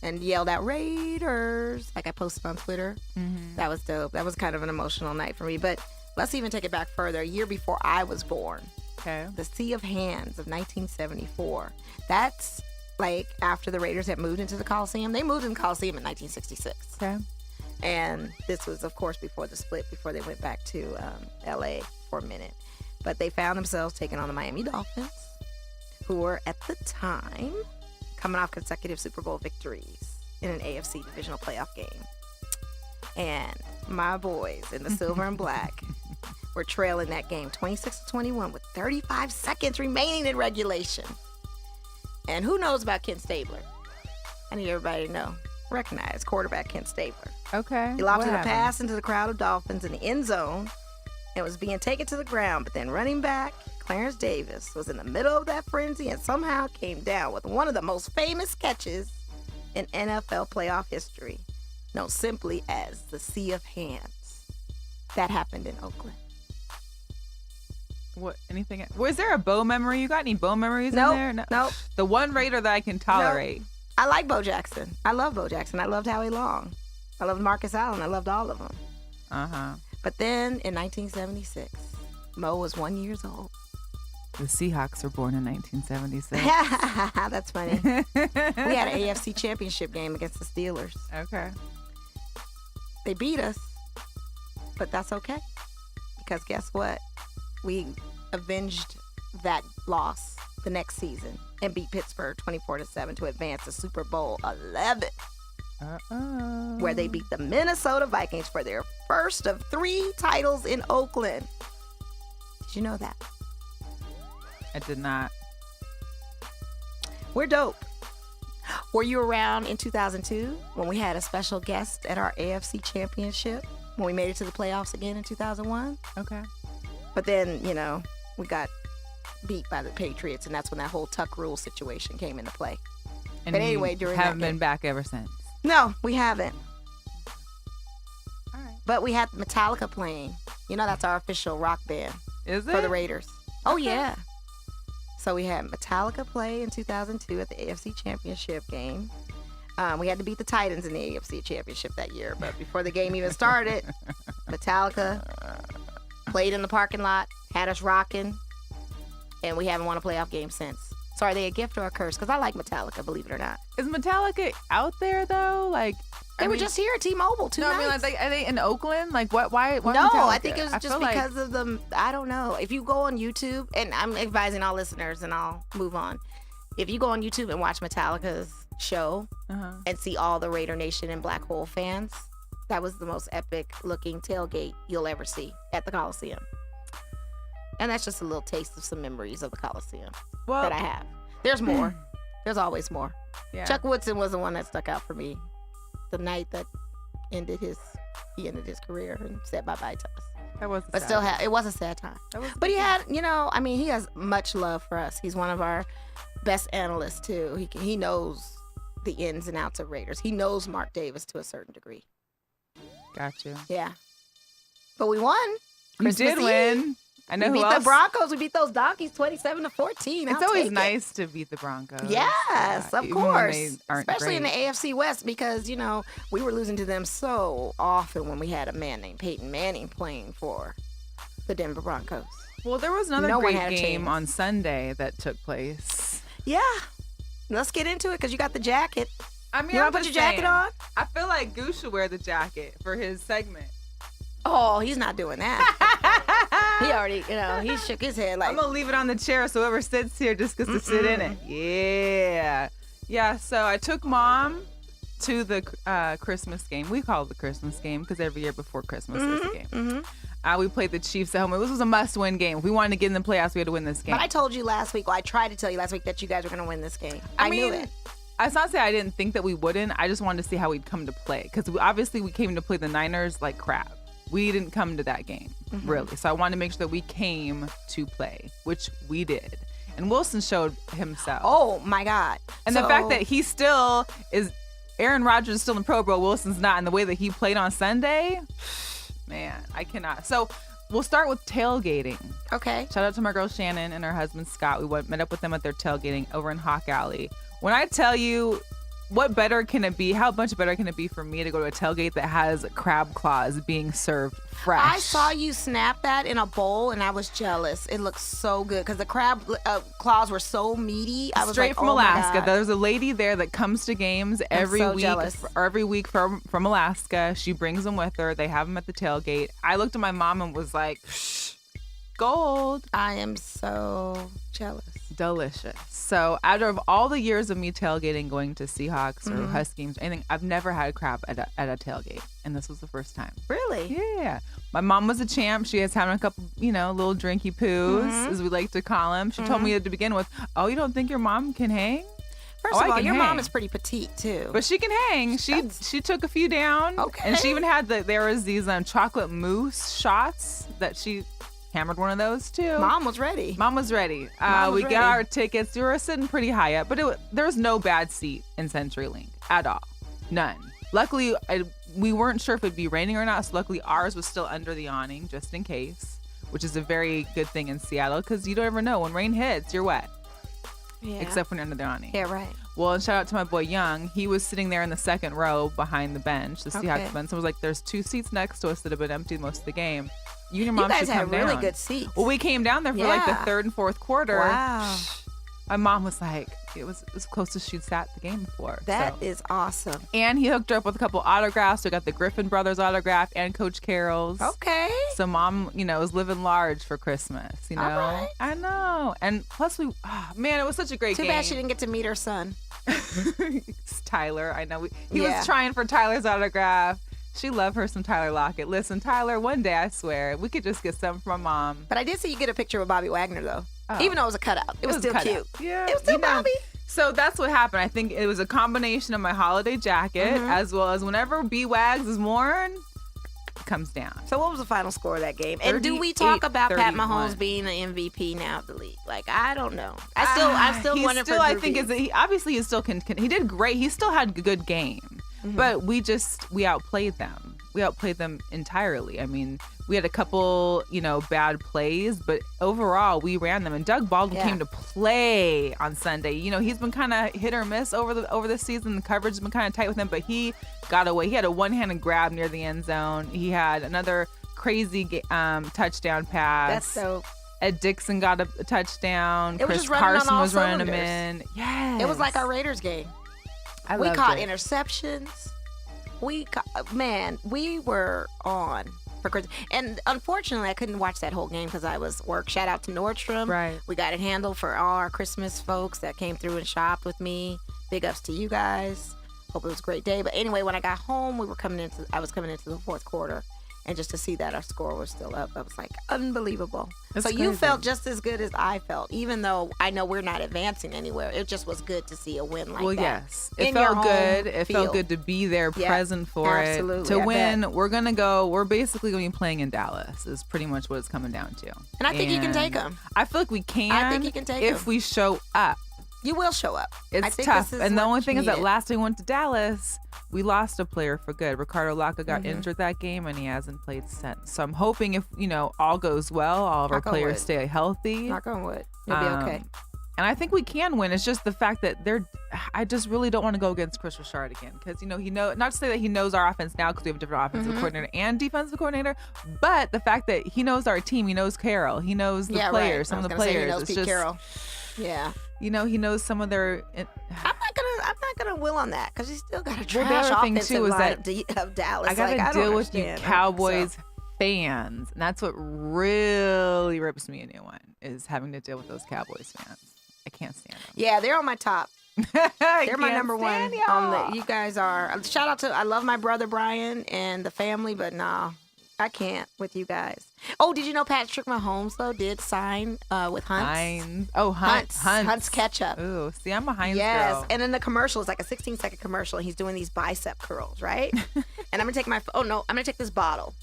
and yelled out Raiders, like I posted on Twitter. Mm-hmm. That was dope. That was kind of an emotional night for me. But let's even take it back further. A year before I was born, Okay. the Sea of Hands of 1974. That's like after the Raiders had moved into the Coliseum. They moved in the Coliseum in 1966. Okay. And this was, of course, before the split, before they went back to LA for a minute. But they found themselves taking on the Miami Dolphins, who were at the time coming off consecutive Super Bowl victories in an AFC divisional playoff game. And my boys in the silver and black were trailing that game 26-21 with 35 seconds remaining in regulation. And who knows about Ken Stabler? I need everybody to know. Recognize quarterback Ken Stabler. Okay. He lofted a pass into the crowd of Dolphins in the end zone and was being taken to the ground, but then running back, Clarence Davis, was in the middle of that frenzy and somehow came down with one of the most famous catches in NFL playoff history, known simply as the Sea of Hands. That happened in Oakland. What? Anything? Was there a Bo memory? You got any Bo memories Nope, in there? nope. The one Raider that I can tolerate. I like Bo Jackson. I love Bo Jackson. I loved Howie Long. I loved Marcus Allen. I loved all of them. Uh-huh. But then in 1976, Mo was 1 year old. The Seahawks were born in 1976. That's funny. We had an AFC championship game against the Steelers. Okay. They beat us, but that's okay. Because guess what? We avenged that loss the next season and beat Pittsburgh 24-7 to advance to Super Bowl 11, Uh-oh. where they beat the Minnesota Vikings for their first of 3 titles in Oakland. Did you know that? I did not. We're dope. Were you around in 2002 when we had a special guest at our AFC championship when we made it to the playoffs again in 2001? Okay. But then, you know, we got beat by the Patriots, and that's when that whole Tuck rule situation came into play. And But anyway, you during haven't that been game- back ever since. No, we haven't. All right. But we had Metallica playing. You know, that's our official rock band Is it? for the Raiders. Oh, yeah. So we had Metallica play in 2002 at the AFC Championship game. We had to beat the Titans in the AFC Championship that year. But before the game even started, Metallica played in the parking lot, had us rocking, and we haven't won a playoff game since. So are they a gift or a curse? Because I like Metallica, believe it or not. Is Metallica out there though? Like They were just here at T-Mobile two No, I nights. mean, like, are they in Oakland? Like, what? Why? No, Metallica? I think it was I just feel like- because of the, I don't know. If you go on YouTube, and I'm advising all listeners, and I'll move on. If you go on YouTube and watch Metallica's show Uh-huh. and see all the Raider Nation and Black Hole fans, That was the most epic looking tailgate you'll ever see at the Coliseum. And that's just a little taste of some memories of the Coliseum that I have. There's more. There's always more. Yeah. Chuck Woodson was the one that stuck out for me. The night that he ended his career and said bye-bye to us. That was But still, it was a sad time. But he had, he has much love for us. He's one of our best analysts, too. He knows the ins and outs of Raiders. He knows Mark Davis to a certain degree. Got you. Yeah. But we won. You did win. I know we who beat else. the Broncos. We beat those donkeys 27-14. It's always nice to beat the Broncos. Yes, of even when course. they aren't Especially in the great. AFC West because, we were losing to them so often when we had a man named Peyton Manning playing for the Denver Broncos. Well, there was another No one great had a game chance. on Sunday that took place. Yeah. Let's get into it because you got the jacket. I mean, You I'm want to put just your jacket saying, on? I feel like Goose should wear the jacket for his segment. Oh, he's not doing that. He already, he shook his head like. I'm gonna leave it on the chair so whoever sits here just gets to sit in it. Yeah. Yeah, so I took Mom to the Christmas game. We call it the Christmas game because every year before Christmas there's a game. We played the Chiefs at home. This was a must-win game. If we wanted to get in the playoffs, we had to win this game. But I told you last week, I tried to tell you last week that you guys were going to win this game. I knew it. It's not to say I didn't think that we wouldn't. I just wanted to see how we'd come to play because obviously we came to play the Niners like crap. We didn't come to that game, really. So I wanted to make sure that we came to play, which we did. And Wilson showed himself. Oh, my God. And the fact that he still is, Aaron Rodgers is still in Pro Bowl, Wilson's not, and the way that he played on Sunday, man, I cannot. So we'll start with tailgating. Okay. Shout out to my girl Shannon and her husband Scott. We met up with them at their tailgating over in Hawk Alley. When I tell you, what better can it be? How much better can it be for me to go to a tailgate that has crab claws being served fresh? I saw you snap that in a bowl, and I was jealous. It looked so good because the crab claws were so meaty. I was Straight like, from oh my Alaska. God. There's a lady there that comes to games every so week. jealous. Every week from Alaska. She brings them with her. They have them at the tailgate. I looked at my mom and was like, gold. I am so jealous. Delicious. So out of all the years of me tailgating, going to Seahawks or Husks games or anything, I've never had crab at a tailgate. And this was the first time. Really? Yeah. My mom was a champ. She has having a couple, little drinky poos, as we like to call them. She told me to begin with, oh, you don't think your mom can hang? First Oh, of I all, can your hang. mom is pretty petite, too. But she can hang. She took a few down. Okay. And she even had there was these chocolate mousse shots that she hammered one of those too. Mom was ready. Mom was ready. Mom was we ready. got our tickets. We were sitting pretty high up, but there was no bad seat in CenturyLink at all. None. Luckily, we weren't sure if it'd be raining or not, so luckily ours was still under the awning just in case, which is a very good thing in Seattle because you don't ever know. When rain hits, you're wet. Yeah. Except when you're under the awning. Yeah, right. Well, and shout out to my boy Young. He was sitting there in the second row behind the bench, the Seahawks Okay. bench. So it was like, there's 2 seats next to us that have been empty most of the game. You and your mom You guys should had come really down. good seats. Well, we came down there for like the Yeah. third and fourth quarter. Wow. My mom was like, it was as close as she'd sat the game before. That so. is awesome. And he hooked her up with a couple autographs. We got the Griffin Brothers autograph and Coach Carroll's. Okay. So mom, is living large for Christmas, All right. I know. And plus man, it was such a great Too game. bad she didn't get to meet her son. It's Tyler. I know. He Yeah. was trying for Tyler's autograph. She loved her some Tyler Lockett. Listen, Tyler, one day I swear we could just get something from mom. But I did see you get a picture with Bobby Wagner, though. Oh. Even though it was a cutout. It was still cut cute. out. Yeah, It was still Bobby. So that's what happened. I think it was a combination of my holiday jacket as well as whenever B-Wags is worn, it comes down. So what was the final score of that game? And do we talk about Pat 38-31. Mahomes being the MVP now of the league? Like, I don't know. I still He's wonder still, for I Drew think Brees. is he obviously he still can. He did great. He still had a good game, but we outplayed them. We outplayed them entirely. I mean, we had a couple, bad plays, but overall we ran them. And Doug Baldwin Yeah. came to play on Sunday. He's been kind of hit or miss over the season. The coverage has been kind of tight with him, but he got away. He had a one-handed grab near the end zone. He had another crazy touchdown pass. That's so. Ed Dixon got a touchdown. It was Chris just running on Carson all was running him cylinders. in. Yes. It was like our Raiders game. We We caught interceptions. We were on for Christmas. And unfortunately, I couldn't watch that whole game because I was work. Shout out to Nordstrom. Right. We got it handled for all our Christmas folks that came through and shopped with me. Big ups to you guys. Hope it was a great day. But anyway, when I got home, I was coming into the fourth quarter. And just to see that our score was still up, I was like, unbelievable. That's so you crazy. felt just as good as I felt, even though I know we're not advancing anywhere. It just was good to see a win like that. Well, yes. It in your felt good. home It field. felt good to be there, Yeah, present for absolutely, it. To I win, bet. we're basically going to be playing in Dallas, is pretty much what it's coming down to. And I think you can take 'em. I feel like we can. I think you can take if 'em. we show up. You will show up. I It's think tough. this is And the what only you thing is that needed. last time we went to Dallas, we lost a player for good. Ricardo Laca got Mm-hmm. injured that game, and he hasn't played since. So I'm hoping if, all goes well, all of our Knock on players wood. stay healthy. Knock on wood. You'll be okay. And I think we can win. It's just the fact that I just really don't want to go against Chris Richard again. Because, he knows, not to say that he knows our offense now because we have a different offensive Mm-hmm. coordinator and defensive coordinator, but the fact that he knows our team, he knows Carroll, he knows the Yeah, players, right. some I of was the gonna say players. he knows It's Pete just, Carroll. Yeah. he knows some of their. I'm not gonna will on that because you still got a Well, trash the other thing, offensive too, is line that of Dallas. I gotta don't deal with you understand. Cowboys fans, and that's what really rips me a new one is having to deal with those Cowboys fans. I can't stand them. Yeah, they're on my top. They're my number one. y'all. You guys are. Shout out to. I love my brother Brian and the family, but nah, I can't with you guys. Oh, did you know Patrick Mahomes though did sign with Hunt's? Heinz. Oh, Hunt's ketchup. Ooh, see, I'm a Heinz Yes, girl. and in the commercial, it's like a 16-second commercial, and he's doing these bicep curls, right? And I'm gonna take I'm gonna take this bottle,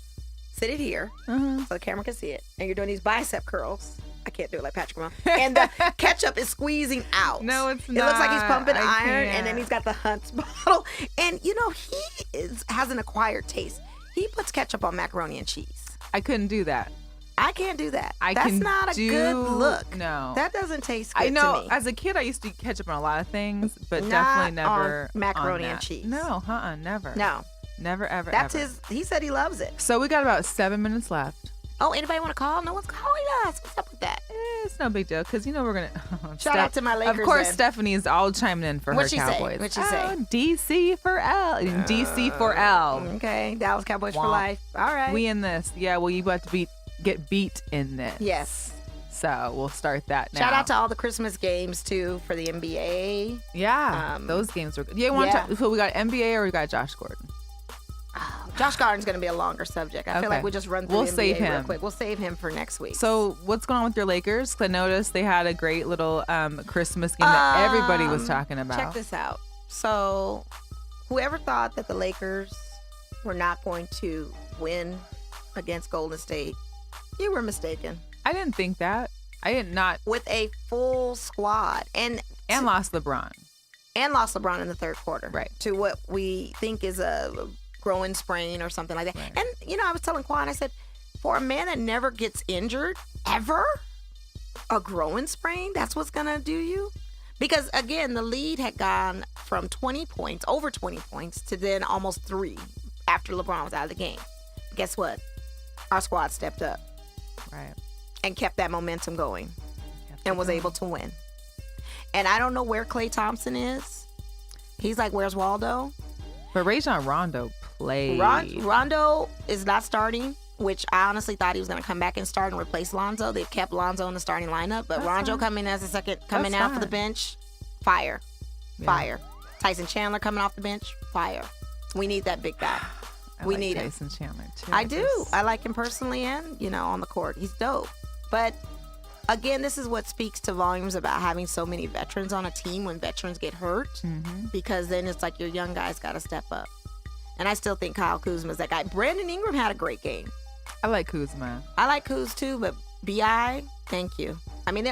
sit it here, so the camera can see it, and you're doing these bicep curls. I can't do it like Patrick Mahomes. And the ketchup is squeezing out. No, it's It looks like he's not. pumping I iron, and can't. then he's got the Hunt's bottle. And he has an acquired taste. He puts ketchup on macaroni and cheese. I couldn't do that. I can't do that. I That's can not a do- good look. no. That doesn't taste good I know. to me. As a kid, I used to eat ketchup on a lot of things, but Not definitely on never macaroni on and that. cheese. No, never. No. Never, ever, That's ever. he said he loves it. So we got about 7 minutes left. Oh, anybody want to call? No one's calling us. What's up with that? It's no big deal because we're gonna Shout out to my Lakers. Of course, then. Stephanie's all chiming in for What'd her she say? Cowboys. What'd she say? DC for L. DC for L. Okay, Dallas Cowboys for Womp. life. All right. We in this. Yeah. Well, you about to get beat in this. Yes. So we'll start that now. Shout out to all the Christmas games too for the NBA. Yeah. Those games were good. Yeah. So we got NBA or we got Josh Gordon. Josh Gordon's going to be a longer subject. I feel Okay. like we just run through We'll the NBA save real him. quick. We'll save him for next week. So what's going on with your Lakers? 'Cause I noticed they had a great little Christmas game that everybody was talking about. Check this out. So whoever thought that the Lakers were not going to win against Golden State, you were mistaken. I didn't think that. I did not. With a full squad and Lost LeBron. lost LeBron in the third quarter. Right. To what we think is a growing sprain or something like that. Right. And, I was telling Quan, I said, for a man that never gets injured, ever, a growing sprain, that's what's going to do you? Because, again, the lead had gone from 20 points, over 20 points, to then almost 3 after LeBron was out of the game. Guess what? Our squad stepped up Right. and kept that momentum going and was able to win. And I don't know where Klay Thompson is. He's like, where's Waldo? But Rajon Rondo played. Rondo is not starting, which I honestly thought he was going to come back and start and replace Lonzo. They've kept Lonzo in the starting lineup, but That's Rondo fine. coming as a second, coming That's out for the fine. bench, fire. Yeah. Fire. Tyson Chandler coming off the bench, fire. We need that big guy. I We like need him. Tyson Chandler too. I do. I like him personally and, on the court. He's dope. But again, this is what speaks to volumes about having so many veterans on a team when veterans get hurt, because then it's like your young guys got to step up. And I still think Kyle Kuzma's that guy. Brandon Ingram had a great game. I like Kuzma. I like Kuz too, but B.I., thank you. I mean,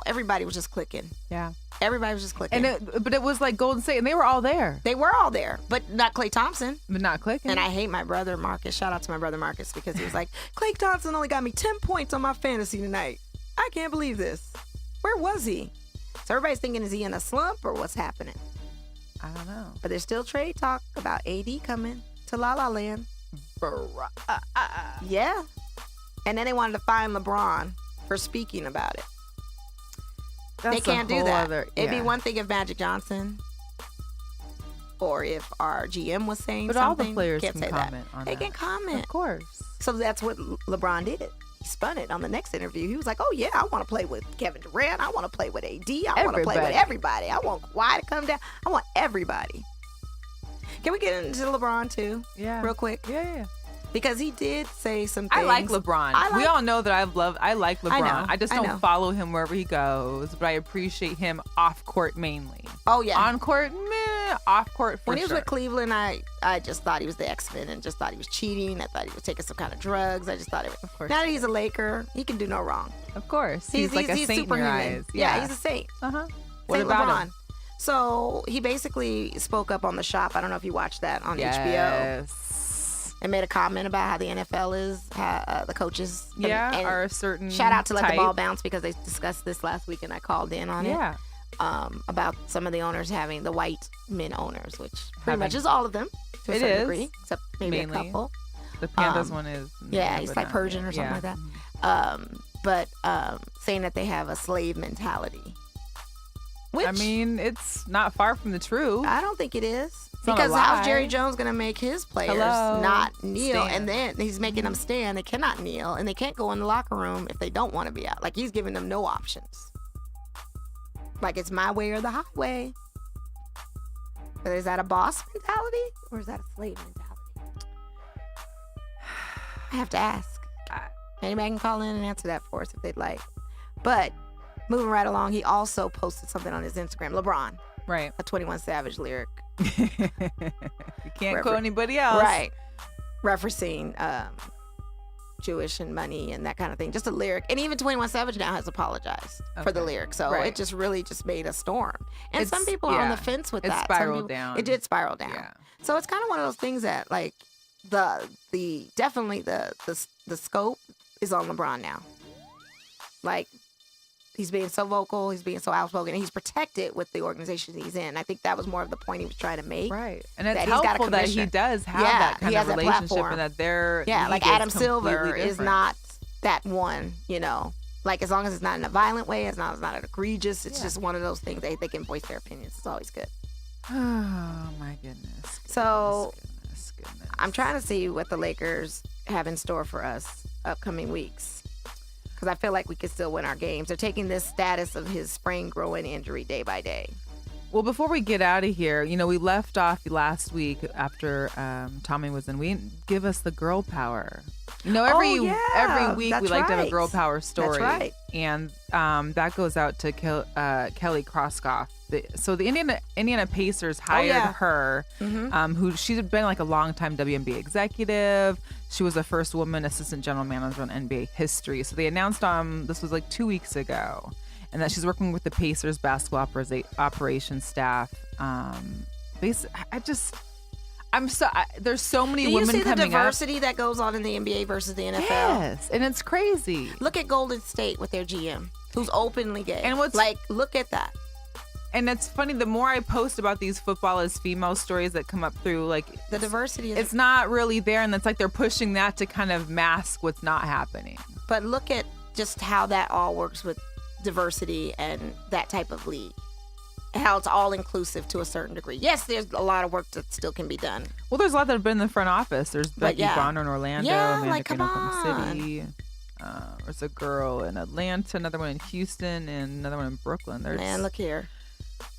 everybody was just clicking. Yeah. Everybody was just clicking. But it was like Golden State, and they were all there, They were all there, but not Klay Thompson. but not clicking. And I hate my brother Marcus. Shout out to my brother Marcus, because he was like, Klay Thompson only got me 10 points on my fantasy tonight. I can't believe this. Where was he? So everybody's thinking, is he in a slump or what's happening? I don't know. But there's still trade talk about AD coming to La La Land. Yeah. And then they wanted to fine LeBron for speaking about it. That's They can't a do whole that. Other, It'd be yeah. one thing if Magic Johnson or if our GM was saying But all something. the players Can't can say comment that. on They that. can comment. Of course. So that's what LeBron did. He spun it on the next interview. He was like, oh, yeah, I want to play with Kevin Durant. I want to play with AD. I want to play with Everybody. everybody. I want Kawhi to come down. I want everybody. Can we get into LeBron too? Yeah. Real quick. Yeah. Because he did say some I things. like LeBron. We all know that I like LeBron. know, I just I don't know. follow him wherever he goes, but I appreciate him off court mainly. Oh, yeah. On court, meh. Off court for When he was sure. with Cleveland, I just thought he was the X-Men and just thought he was cheating. I thought he was taking some kind of drugs. I just thought it was. Of course. Now that he's a Laker, he can do no wrong. Of course. He's like a saint in your eyes. Yeah, he's a saint. Uh-huh. What Saint about LeBron. him? So he basically spoke up on The Shop. I don't know if you watched that on HBO. Yes. And made a comment about how the NFL is, the coaches. Yeah, and are a certain shout out to Let the type. Ball Bounce because they discussed this last week and I called in on it. Yeah. About some of the owners having the white men owners, which pretty Having- much is all of them to a It certain is, degree, except maybe mainly. a couple. The Panthers one is. Yeah, he's but like not- Persian or something yeah. like that. But saying that they have a slave mentality. Which I mean, it's not far from the truth. I don't think it is. not a Because how's lie. Jerry Jones going to make his players Hello. not kneel? Stand. And then he's making them stand. They cannot kneel. And they can't go in the locker room if they don't want to be out. Like, he's giving them no options. Like, it's my way or the highway. But is that a boss mentality? Or is that a slave mentality? I have to ask. Anybody can call in and answer that for us if they'd like. But moving right along, he also posted something on his Instagram. LeBron, Right. a 21 Savage lyric. You can't quote anybody else. Right. Referencing Jewish and money and that kind of thing. Just a lyric. And even 21 Savage now has apologized for the Okay. lyric. So Right. it just really just made a storm. And some It's- people are on the yeah. fence with It that. spiraled Some people- down. It did spiral down. Yeah. So it's kind of one of those things that like definitely the scope is on LeBron now. Like, he's being so vocal, he's being so outspoken, and he's protected with the organization he's in. I think that was more of the point he was trying to make. Right. And it's That he's got a helpful that he commission. does have Yeah, that kind he of has that relationship platform. and that they're Yeah, like Adam Silver is different. not that one, you know. Like, as long as it's not in a violent way, as long as it's not egregious, it's just one of those things they can voice their opinions. It's always good. Oh my goodness. So, Goodness. I'm trying to see what the Lakers have in store for us upcoming weeks. Because I feel like we could still win our games. They're taking this status of his sprain growing injury day by day. Well, before we get out of here, you know, we left off last week after Tommy was in. We didn't give us the girl power. You know, every week that's we like to have a right. girl power story. That's right. And that goes out to Kelly Kroskoff. So the Indiana Pacers hired her, who she'd been like a longtime WNBA executive. She was the first woman assistant general manager in NBA history. So they announced this was like 2 weeks ago, and that she's working with the Pacers basketball operations staff. There's so many Do you women see the coming diversity that goes on in the NBA versus the NFL? Yes, and it's crazy. Look at Golden State with their GM, who's openly gay. And what's- like, look at that. And it's funny, the more I post about these football as female stories that come up through, like, The diversity is. it's not really there, and it's like they're pushing that to kind of mask what's not happening. But look at just how that all works with diversity and that type of league. How it's all inclusive to a certain degree. Yes, there's a lot of work that still can be done. Well, there's a lot that have been in the front office. There's Becky yeah. Bonner in Orlando, Yeah, Amanda like, Kane come in Oklahoma on. City. There's a girl in Atlanta, another one in Houston, and another one in Brooklyn. There's Man, look here.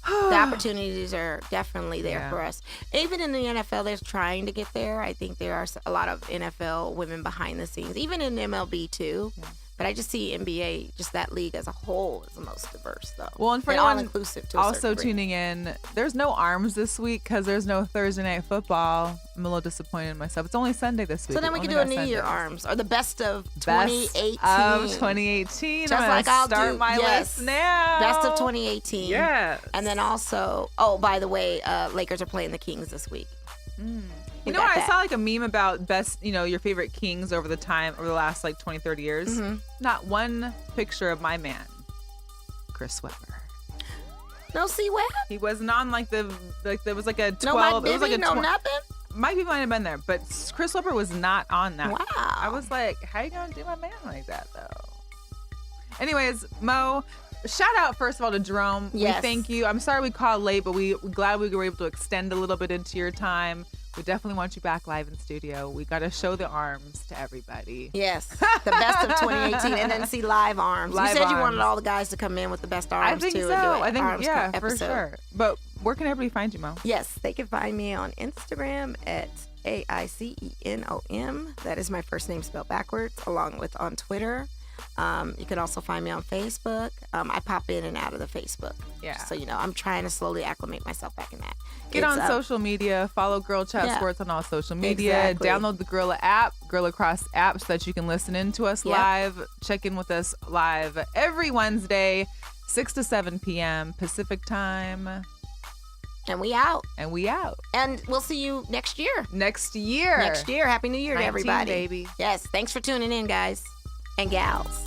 The opportunities are definitely there Yeah. for us. Even in the NFL, they're trying to get there. I think there are a lot of NFL women behind the scenes, even in MLB too. Yeah. But I just see NBA, just that league as a whole, is the most diverse, though. Well, and for all anyone inclusive to a also certain degree. tuning in, there's no arms this week because there's no Thursday night football. I'm a little disappointed in myself. It's only Sunday this week. So then we Only can do a got New Year Sundays. arms or the best of Best 2018. of 2018. Just I'm gonna like I'll start do- my yes. list now. Best of 2018. Yes. And then also, oh, by the way, Lakers are playing the Kings this week. You know what? I saw like a meme about best, your favorite Kings over the last like 20, 30 years. Mm-hmm. Not one picture of my man, Chris Webber. No C-Web? He wasn't on there was like a 12. No Mike it was like Bibby? a No 20 nothing? Mike Bibby might have been there, but Chris Webber was not on that. Wow. I was like, how you gonna do my man like that though? Anyways, Mo, shout out first of all to Gerome. Yes. We thank you. I'm sorry we called late, but we're glad we were able to extend a little bit into your time. We definitely want you back live in studio. We got to show the arms to everybody. Yes, the best of 2018, and then see live arms. Live you said you arms. wanted all the guys to come in with the best arms I think too. so. And do it. I think Arms yeah, for episode. sure. But Where can everybody find you, Mo? Yes, they can find me on Instagram at AICENOM. That is my first name spelled backwards, along with on Twitter. You can also find me on Facebook. I pop in and out of the Facebook. Yeah. So, I'm trying to slowly acclimate myself back in that. Get on social media. Follow Girl Chat Sports on all social media. Exactly. Download the Guerilla app, Guerilla Cross app, so that you can listen in to us live. Check in with us live every Wednesday, 6 to 7 p.m. Pacific time. And we out. And we out. And we'll see you next year. Next year. Happy New Year to 19, everybody. baby. Yes. Thanks for tuning in, guys and gals.